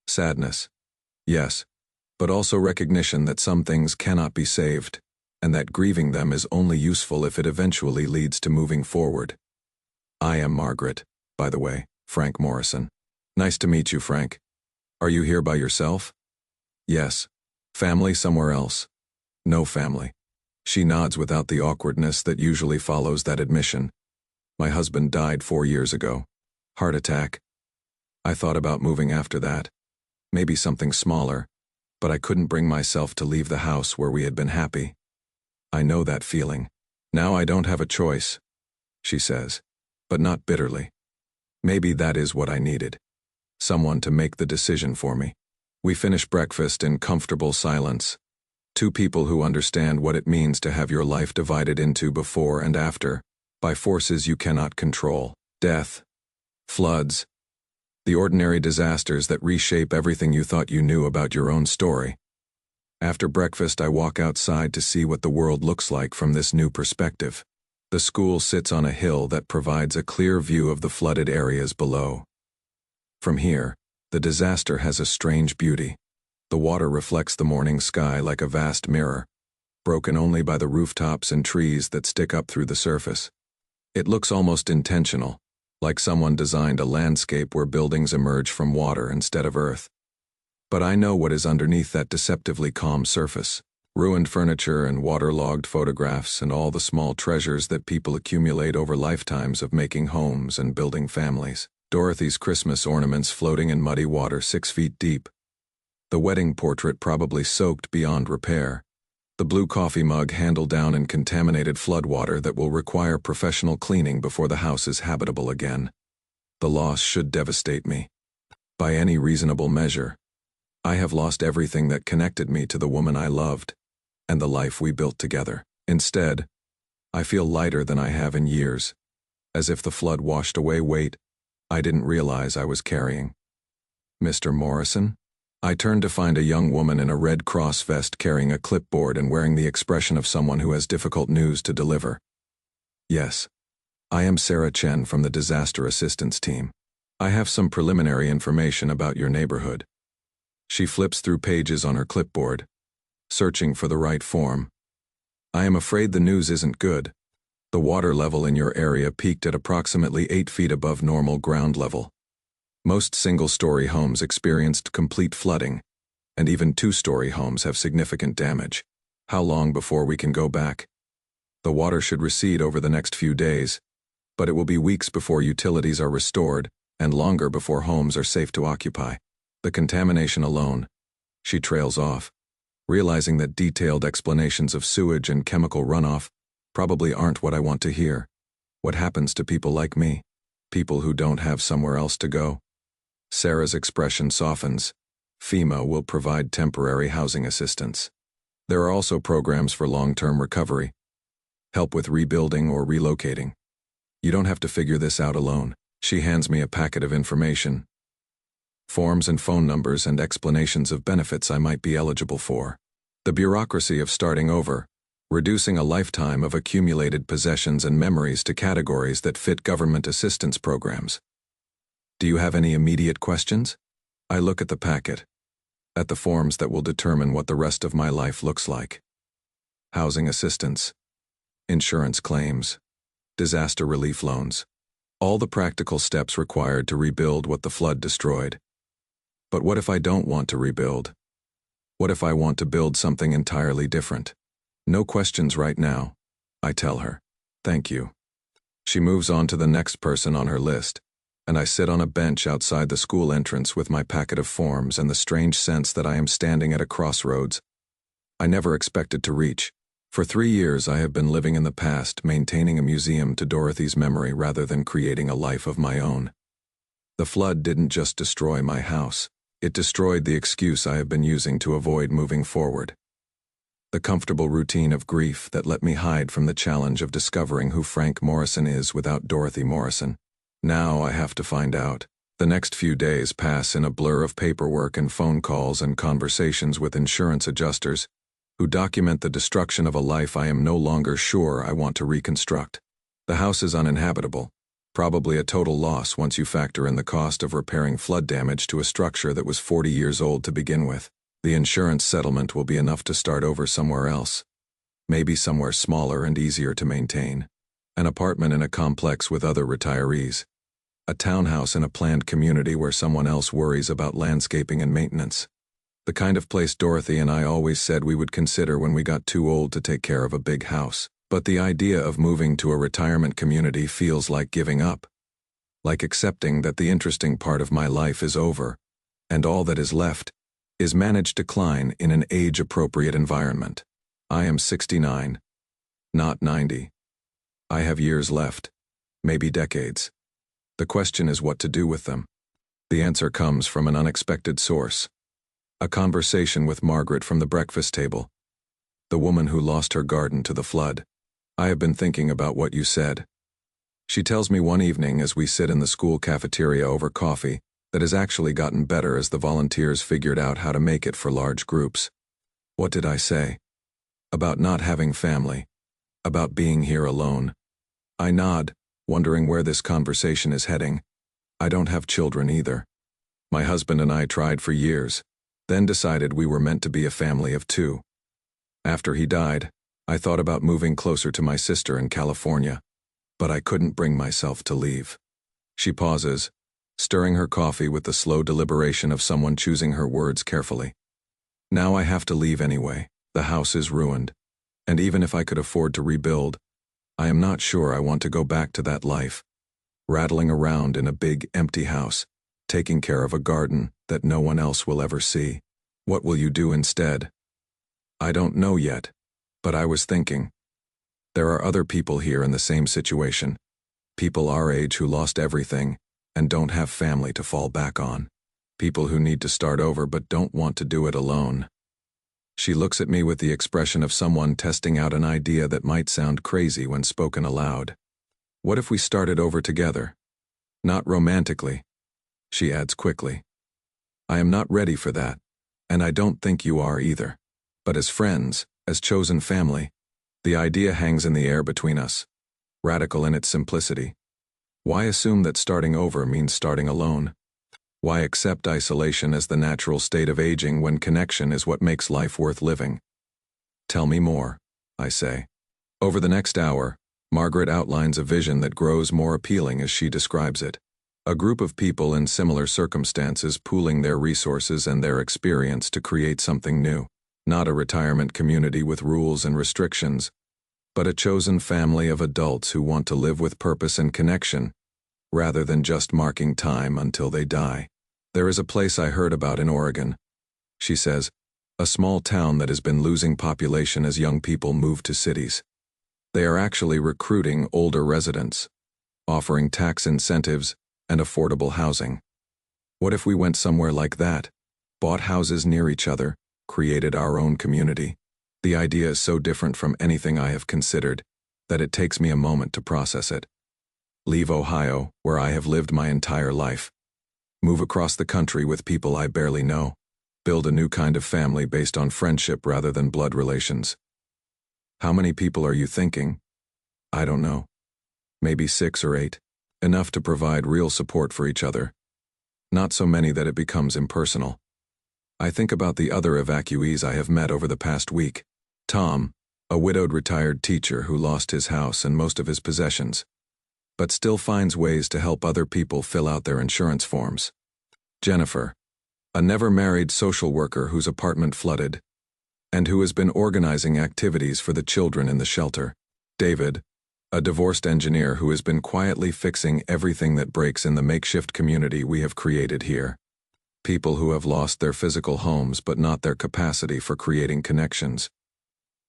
Sadness. Yes, but also recognition that some things cannot be saved, and that grieving them is only useful if it eventually leads to moving forward. I am Margaret, by the way, Frank Morrison. Nice to meet you, Frank. Are you here by yourself? Yes. Family somewhere else? No family. She nods without the awkwardness that usually follows that admission. My husband died 4 years ago. Heart attack. I thought about moving after that. Maybe something smaller, but I couldn't bring myself to leave the house where we had been happy. I know that feeling. Now I don't have a choice, she says, but not bitterly. Maybe that is what I needed. Someone to make the decision for me. We finish breakfast in comfortable silence. Two people who understand what it means to have your life divided into before and after, by forces you cannot control. Death, floods, the ordinary disasters that reshape everything you thought you knew about your own story. After breakfast, I walk outside to see what the world looks like from this new perspective. The school sits on a hill that provides a clear view of the flooded areas below. From here, the disaster has a strange beauty. The water reflects the morning sky like a vast mirror, broken only by the rooftops and trees that stick up through the surface. It looks almost intentional, like someone designed a landscape where buildings emerge from water instead of earth. But I know what is underneath that deceptively calm surface. Ruined furniture and waterlogged photographs and all the small treasures that people accumulate over lifetimes of making homes and building families. Dorothy's Christmas ornaments floating in muddy water 6 feet deep. The wedding portrait probably soaked beyond repair. The blue coffee mug handled down in contaminated floodwater that will require professional cleaning before the house is habitable again. The loss should devastate me. By any reasonable measure, I have lost everything that connected me to the woman I loved and the life we built together. Instead, I feel lighter than I have in years, as if the flood washed away weight I didn't realize I was carrying. Mr. Morrison? I turned to find a young woman in a Red Cross vest carrying a clipboard and wearing the expression of someone who has difficult news to deliver. Yes, I am Sarah Chen from the Disaster Assistance Team. I have some preliminary information about your neighborhood. She flips through pages on her clipboard, searching for the right form. I am afraid the news isn't good. The water level in your area peaked at approximately 8 feet above normal ground level. Most single-story homes experienced complete flooding, and even two-story homes have significant damage. How long before we can go back? The water should recede over the next few days, but it will be weeks before utilities are restored and longer before homes are safe to occupy. The contamination alone. She trails off, realizing that detailed explanations of sewage and chemical runoff probably aren't what I want to hear. What happens to people like me? People who don't have somewhere else to go? Sarah's expression softens. FEMA will provide temporary housing assistance. There are also programs for long-term recovery, help with rebuilding or relocating. You don't have to figure this out alone. She hands me a packet of information. Forms and phone numbers and explanations of benefits I might be eligible for. The bureaucracy of starting over, reducing a lifetime of accumulated possessions and memories to categories that fit government assistance programs. Do you have any immediate questions? I look at the packet, at the forms that will determine what the rest of my life looks like. Housing assistance, insurance claims, disaster relief loans, all the practical steps required to rebuild what the flood destroyed. But what if I don't want to rebuild? What if I want to build something entirely different? No questions right now, I tell her. Thank you. She moves on to the next person on her list, and I sit on a bench outside the school entrance with my packet of forms and the strange sense that I am standing at a crossroads I never expected to reach. For 3 years I have been living in the past, maintaining a museum to Dorothy's memory rather than creating a life of my own. The flood didn't just destroy my house. It destroyed the excuse I have been using to avoid moving forward. The comfortable routine of grief that let me hide from the challenge of discovering who Frank Morrison is without Dorothy Morrison. Now I have to find out. The next few days pass in a blur of paperwork and phone calls and conversations with insurance adjusters who document the destruction of a life I am no longer sure I want to reconstruct. The house is uninhabitable, probably a total loss once you factor in the cost of repairing flood damage to a structure that was 40 years old to begin with. The insurance settlement will be enough to start over somewhere else. Maybe somewhere smaller and easier to maintain. An apartment in a complex with other retirees. A townhouse in a planned community where someone else worries about landscaping and maintenance. The kind of place Dorothy and I always said we would consider when we got too old to take care of a big house. But the idea of moving to a retirement community feels like giving up. Like accepting that the interesting part of my life is over, and all that is left is managed decline in an age-appropriate environment. I am 69, not 90. I have years left, maybe decades. The question is what to do with them. The answer comes from an unexpected source. A conversation with Margaret from the breakfast table, the woman who lost her garden to the flood. I have been thinking about what you said. She tells me one evening as we sit in the school cafeteria over coffee that has actually gotten better as the volunteers figured out how to make it for large groups. What did I say? About not having family. About being here alone. I nod, wondering where this conversation is heading. I don't have children either. My husband and I tried for years, then decided we were meant to be a family of two. After he died, I thought about moving closer to my sister in California, but I couldn't bring myself to leave. She pauses, stirring her coffee with the slow deliberation of someone choosing her words carefully. Now I have to leave anyway. The house is ruined, and even if I could afford to rebuild, I am not sure I want to go back to that life, rattling around in a big, empty house, taking care of a garden that no one else will ever see. What will you do instead? I don't know yet, but I was thinking. There are other people here in the same situation, people our age who lost everything and don't have family to fall back on, people who need to start over but don't want to do it alone. She looks at me with the expression of someone testing out an idea that might sound crazy when spoken aloud. What if we started over together? Not romantically, she adds quickly. I am not ready for that, and I don't think you are either. But as friends, as chosen family, the idea hangs in the air between us, radical in its simplicity. Why assume that starting over means starting alone? Why accept isolation as the natural state of aging when connection is what makes life worth living? Tell me more, I say. Over the next hour, Margaret outlines a vision that grows more appealing as she describes it. A group of people in similar circumstances pooling their resources and their experience to create something new. Not a retirement community with rules and restrictions, but a chosen family of adults who want to live with purpose and connection, rather than just marking time until they die. There is a place I heard about in Oregon, she says, a small town that has been losing population as young people move to cities. They are actually recruiting older residents, offering tax incentives and affordable housing. What if we went somewhere like that, bought houses near each other, created our own community? The idea is so different from anything I have considered that it takes me a moment to process it. Leave Ohio, where I have lived my entire life. Move across the country with people I barely know. Build a new kind of family based on friendship rather than blood relations. How many people are you thinking? I don't know. Maybe 6 or 8. Enough to provide real support for each other. Not so many that it becomes impersonal. I think about the other evacuees I have met over the past week. Tom, a widowed retired teacher who lost his house and most of his possessions, but still finds ways to help other people fill out their insurance forms. Jennifer, a never-married social worker whose apartment flooded, and who has been organizing activities for the children in the shelter. David, a divorced engineer who has been quietly fixing everything that breaks in the makeshift community we have created here. People who have lost their physical homes but not their capacity for creating connections,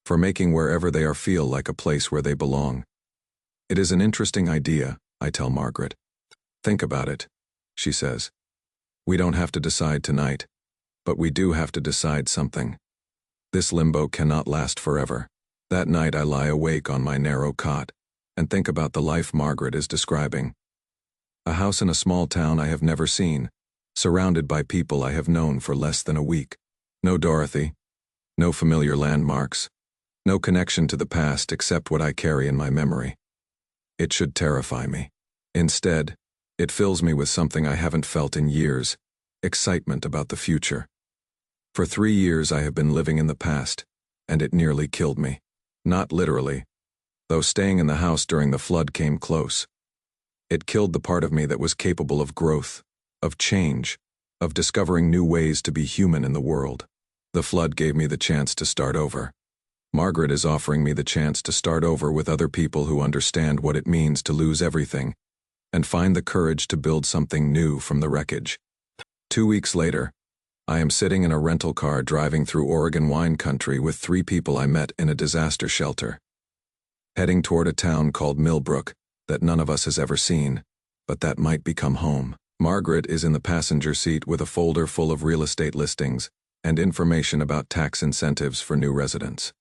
for making wherever they are feel like a place where they belong. It is an interesting idea, I tell Margaret. Think about it, she says. We don't have to decide tonight, but we do have to decide something. This limbo cannot last forever. That night I lie awake on my narrow cot and think about the life Margaret is describing. A house in a small town I have never seen, surrounded by people I have known for less than a week. No Dorothy, no familiar landmarks, no connection to the past except what I carry in my memory. It should terrify me. Instead, it fills me with something I haven't felt in years, excitement about the future. For 3 years I have been living in the past, and it nearly killed me. Not literally, though staying in the house during the flood came close. It killed the part of me that was capable of growth, of change, of discovering new ways to be human in the world. The flood gave me the chance to start over. Margaret is offering me the chance to start over with other people who understand what it means to lose everything, and find the courage to build something new from the wreckage. 2 weeks later, I am sitting in a rental car driving through Oregon wine country with 3 people I met in a disaster shelter, heading toward a town called Millbrook that none of us has ever seen, but that might become home. Margaret is in the passenger seat with a folder full of real estate listings and information about tax incentives for new residents.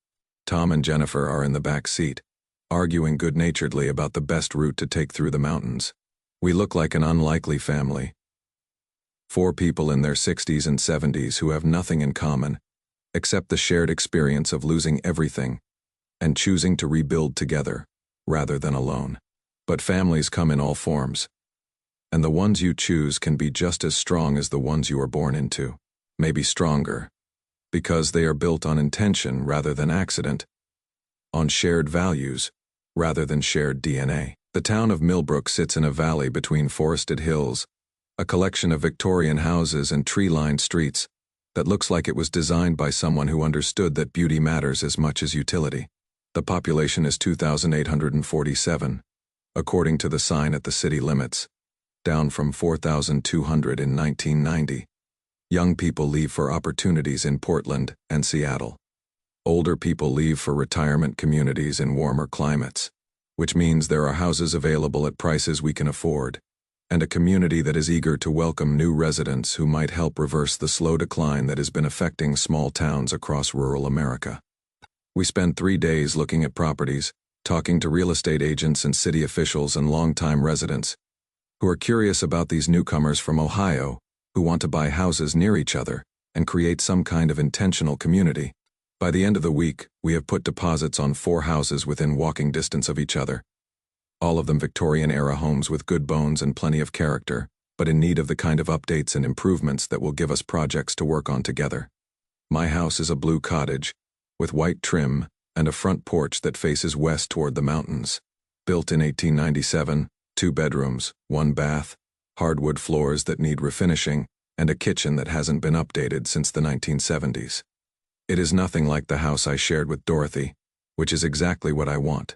Tom and Jennifer are in the back seat, arguing good-naturedly about the best route to take through the mountains. We look like an unlikely family. 4 people in their 60s and 70s who have nothing in common, except the shared experience of losing everything and choosing to rebuild together rather than alone. But families come in all forms, and the ones you choose can be just as strong as the ones you are born into, maybe stronger, because they are built on intention rather than accident, on shared values rather than shared DNA. The town of Millbrook sits in a valley between forested hills, a collection of Victorian houses and tree-lined streets that looks like it was designed by someone who understood that beauty matters as much as utility. The population is 2,847, according to the sign at the city limits, down from 4,200 in 1990. Young people leave for opportunities in Portland and Seattle. Older people leave for retirement communities in warmer climates, which means there are houses available at prices we can afford, and a community that is eager to welcome new residents who might help reverse the slow decline that has been affecting small towns across rural America. We spend 3 days looking at properties, talking to real estate agents and city officials and longtime residents who are curious about these newcomers from Ohio who want to buy houses near each other and create some kind of intentional community. By the end of the week, we have put deposits on 4 houses within walking distance of each other. All of them Victorian-era homes with good bones and plenty of character, but in need of the kind of updates and improvements that will give us projects to work on together. My house is a blue cottage, with white trim and a front porch that faces west toward the mountains. Built in 1897, 2 bedrooms, 1 bath, hardwood floors that need refinishing, and a kitchen that hasn't been updated since the 1970s. It is nothing like the house I shared with Dorothy, which is exactly what I want.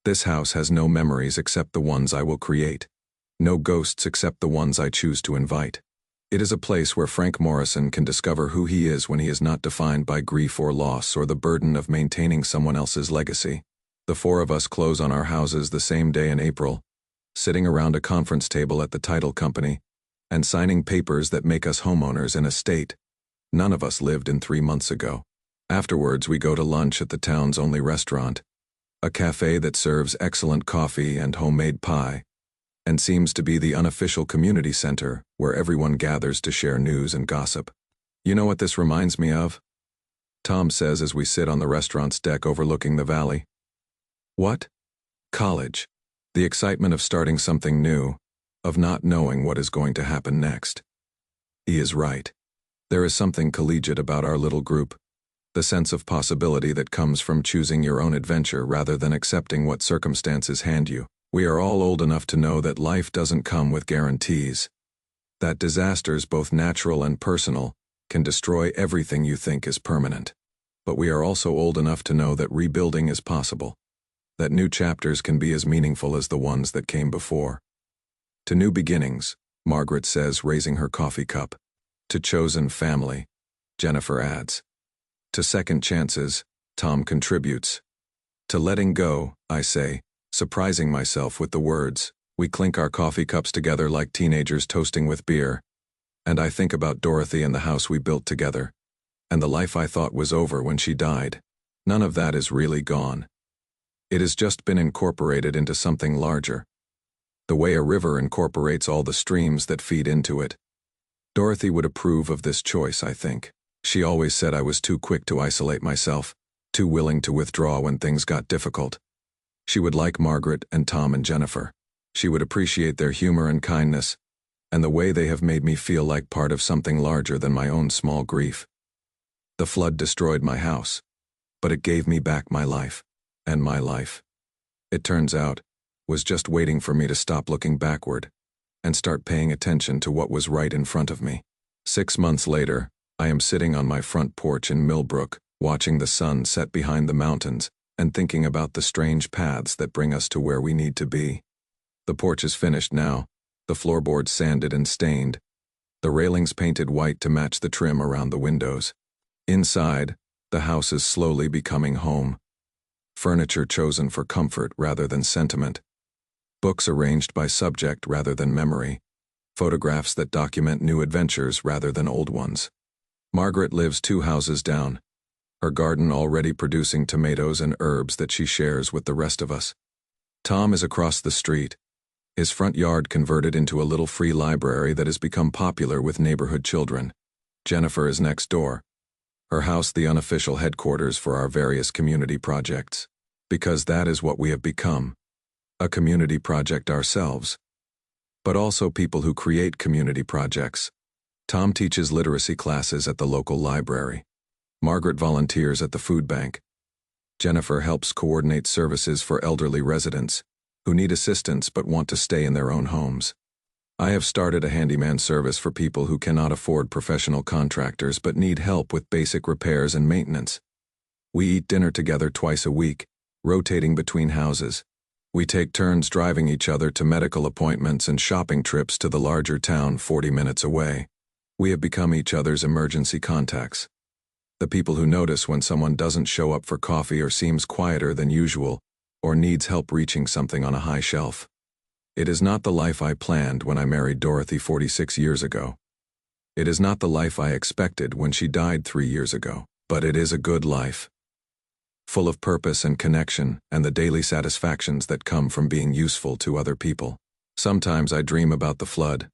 This house has no memories except the ones I will create, no ghosts except the ones I choose to invite. It is a place where Frank Morrison can discover who he is when he is not defined by grief or loss or the burden of maintaining someone else's legacy. The 4 of us close on our houses the same day in April, sitting around a conference table at the title company and signing papers that make us homeowners in a state none of us lived in 3 months ago. Afterwards, we go to lunch at the town's only restaurant, a cafe that serves excellent coffee and homemade pie, and seems to be the unofficial community center where everyone gathers to share news and gossip. You know what this reminds me of? Tom says as we sit on the restaurant's deck overlooking the valley. What? College. The excitement of starting something new, of not knowing what is going to happen next. He is right. There is something collegiate about our little group, the sense of possibility that comes from choosing your own adventure rather than accepting what circumstances hand you. We are all old enough to know that life doesn't come with guarantees, that disasters, both natural and personal, can destroy everything you think is permanent. But we are also old enough to know that rebuilding is possible, that new chapters can be as meaningful as the ones that came before. To new beginnings, Margaret says, raising her coffee cup. To chosen family, Jennifer adds. To second chances, Tom contributes. To letting go, I say, surprising myself with the words. We clink our coffee cups together like teenagers toasting with beer, and I think about Dorothy and the house we built together, and the life I thought was over when she died. None of that is really gone. It has just been incorporated into something larger, the way a river incorporates all the streams that feed into it. Dorothy would approve of this choice, I think. She always said I was too quick to isolate myself, too willing to withdraw when things got difficult. She would like Margaret and Tom and Jennifer. She would appreciate their humor and kindness, and the way they have made me feel like part of something larger than my own small grief. The flood destroyed my house, but it gave me back my life, and my life, it turns out, was just waiting for me to stop looking backward and start paying attention to what was right in front of me. 6 months later, I am sitting on my front porch in Millbrook, watching the sun set behind the mountains and thinking about the strange paths that bring us to where we need to be. The porch is finished now, the floorboards sanded and stained, the railings painted white to match the trim around the windows. Inside, the house is slowly becoming home. Furniture chosen for comfort rather than sentiment. Books arranged by subject rather than memory. Photographs that document new adventures rather than old ones. Margaret lives 2 houses down, her garden already producing tomatoes and herbs that she shares with the rest of us. Tom is across the street, his front yard converted into a little free library that has become popular with neighborhood children. Jennifer is next door, Her house the unofficial headquarters for our various community projects. Because that is what we have become. A community project ourselves. But also people who create community projects. Tom teaches literacy classes at the local library. Margaret volunteers at the food bank. Jennifer helps coordinate services for elderly residents who need assistance but want to stay in their own homes. I have started a handyman service for people who cannot afford professional contractors but need help with basic repairs and maintenance. We eat dinner together twice a week, rotating between houses. We take turns driving each other to medical appointments and shopping trips to the larger town 40 minutes away. We have become each other's emergency contacts. The people who notice when someone doesn't show up for coffee or seems quieter than usual, or needs help reaching something on a high shelf. It is not the life I planned when I married Dorothy 46 years ago. It is not the life I expected when she died 3 years ago, but it is a good life. Full of purpose and connection and the daily satisfactions that come from being useful to other people. Sometimes I dream about the flood,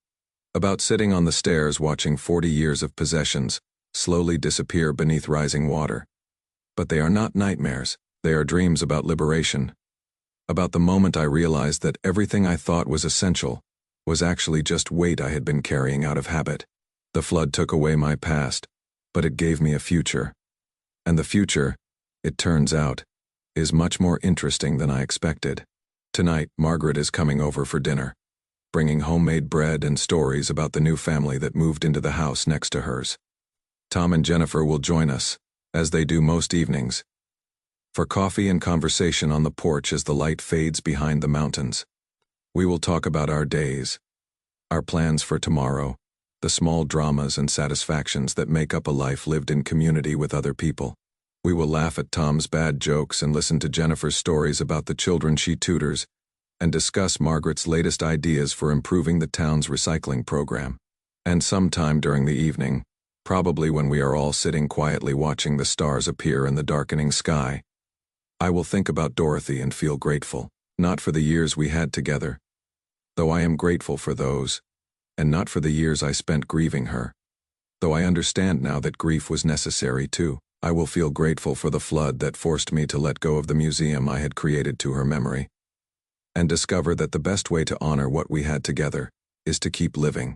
about sitting on the stairs watching 40 years of possessions slowly disappear beneath rising water. But they are not nightmares, they are dreams about liberation. About the moment I realized that everything I thought was essential was actually just weight I had been carrying out of habit. The flood took away my past, but it gave me a future. And the future, it turns out, is much more interesting than I expected. Tonight, Margaret is coming over for dinner, bringing homemade bread and stories about the new family that moved into the house next to hers. Tom and Jennifer will join us, as they do most evenings, for coffee and conversation on the porch as the light fades behind the mountains. We will talk about our days, our plans for tomorrow, the small dramas and satisfactions that make up a life lived in community with other people. We will laugh at Tom's bad jokes and listen to Jennifer's stories about the children she tutors, and discuss Margaret's latest ideas for improving the town's recycling program. And sometime during the evening, probably when we are all sitting quietly watching the stars appear in the darkening sky, I will think about Dorothy and feel grateful, not for the years we had together, though I am grateful for those, and not for the years I spent grieving her, though I understand now that grief was necessary too. I will feel grateful for the flood that forced me to let go of the museum I had created to her memory, and discover that the best way to honor what we had together is to keep living,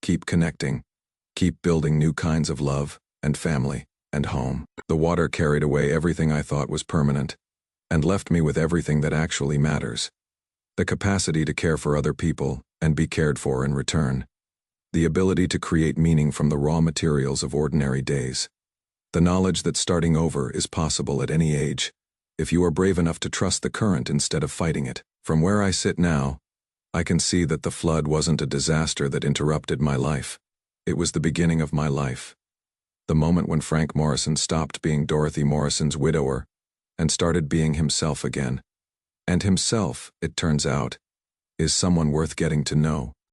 keep connecting, keep building new kinds of love and family and home. The water carried away everything I thought was permanent and left me with everything that actually matters. The capacity to care for other people and be cared for in return. The ability to create meaning from the raw materials of ordinary days. The knowledge that starting over is possible at any age, if you are brave enough to trust the current instead of fighting it. From where I sit now, I can see that the flood wasn't a disaster that interrupted my life. It was the beginning of my life. The moment when Frank Morrison stopped being Dorothy Morrison's widower and started being himself again. And himself, it turns out, is someone worth getting to know.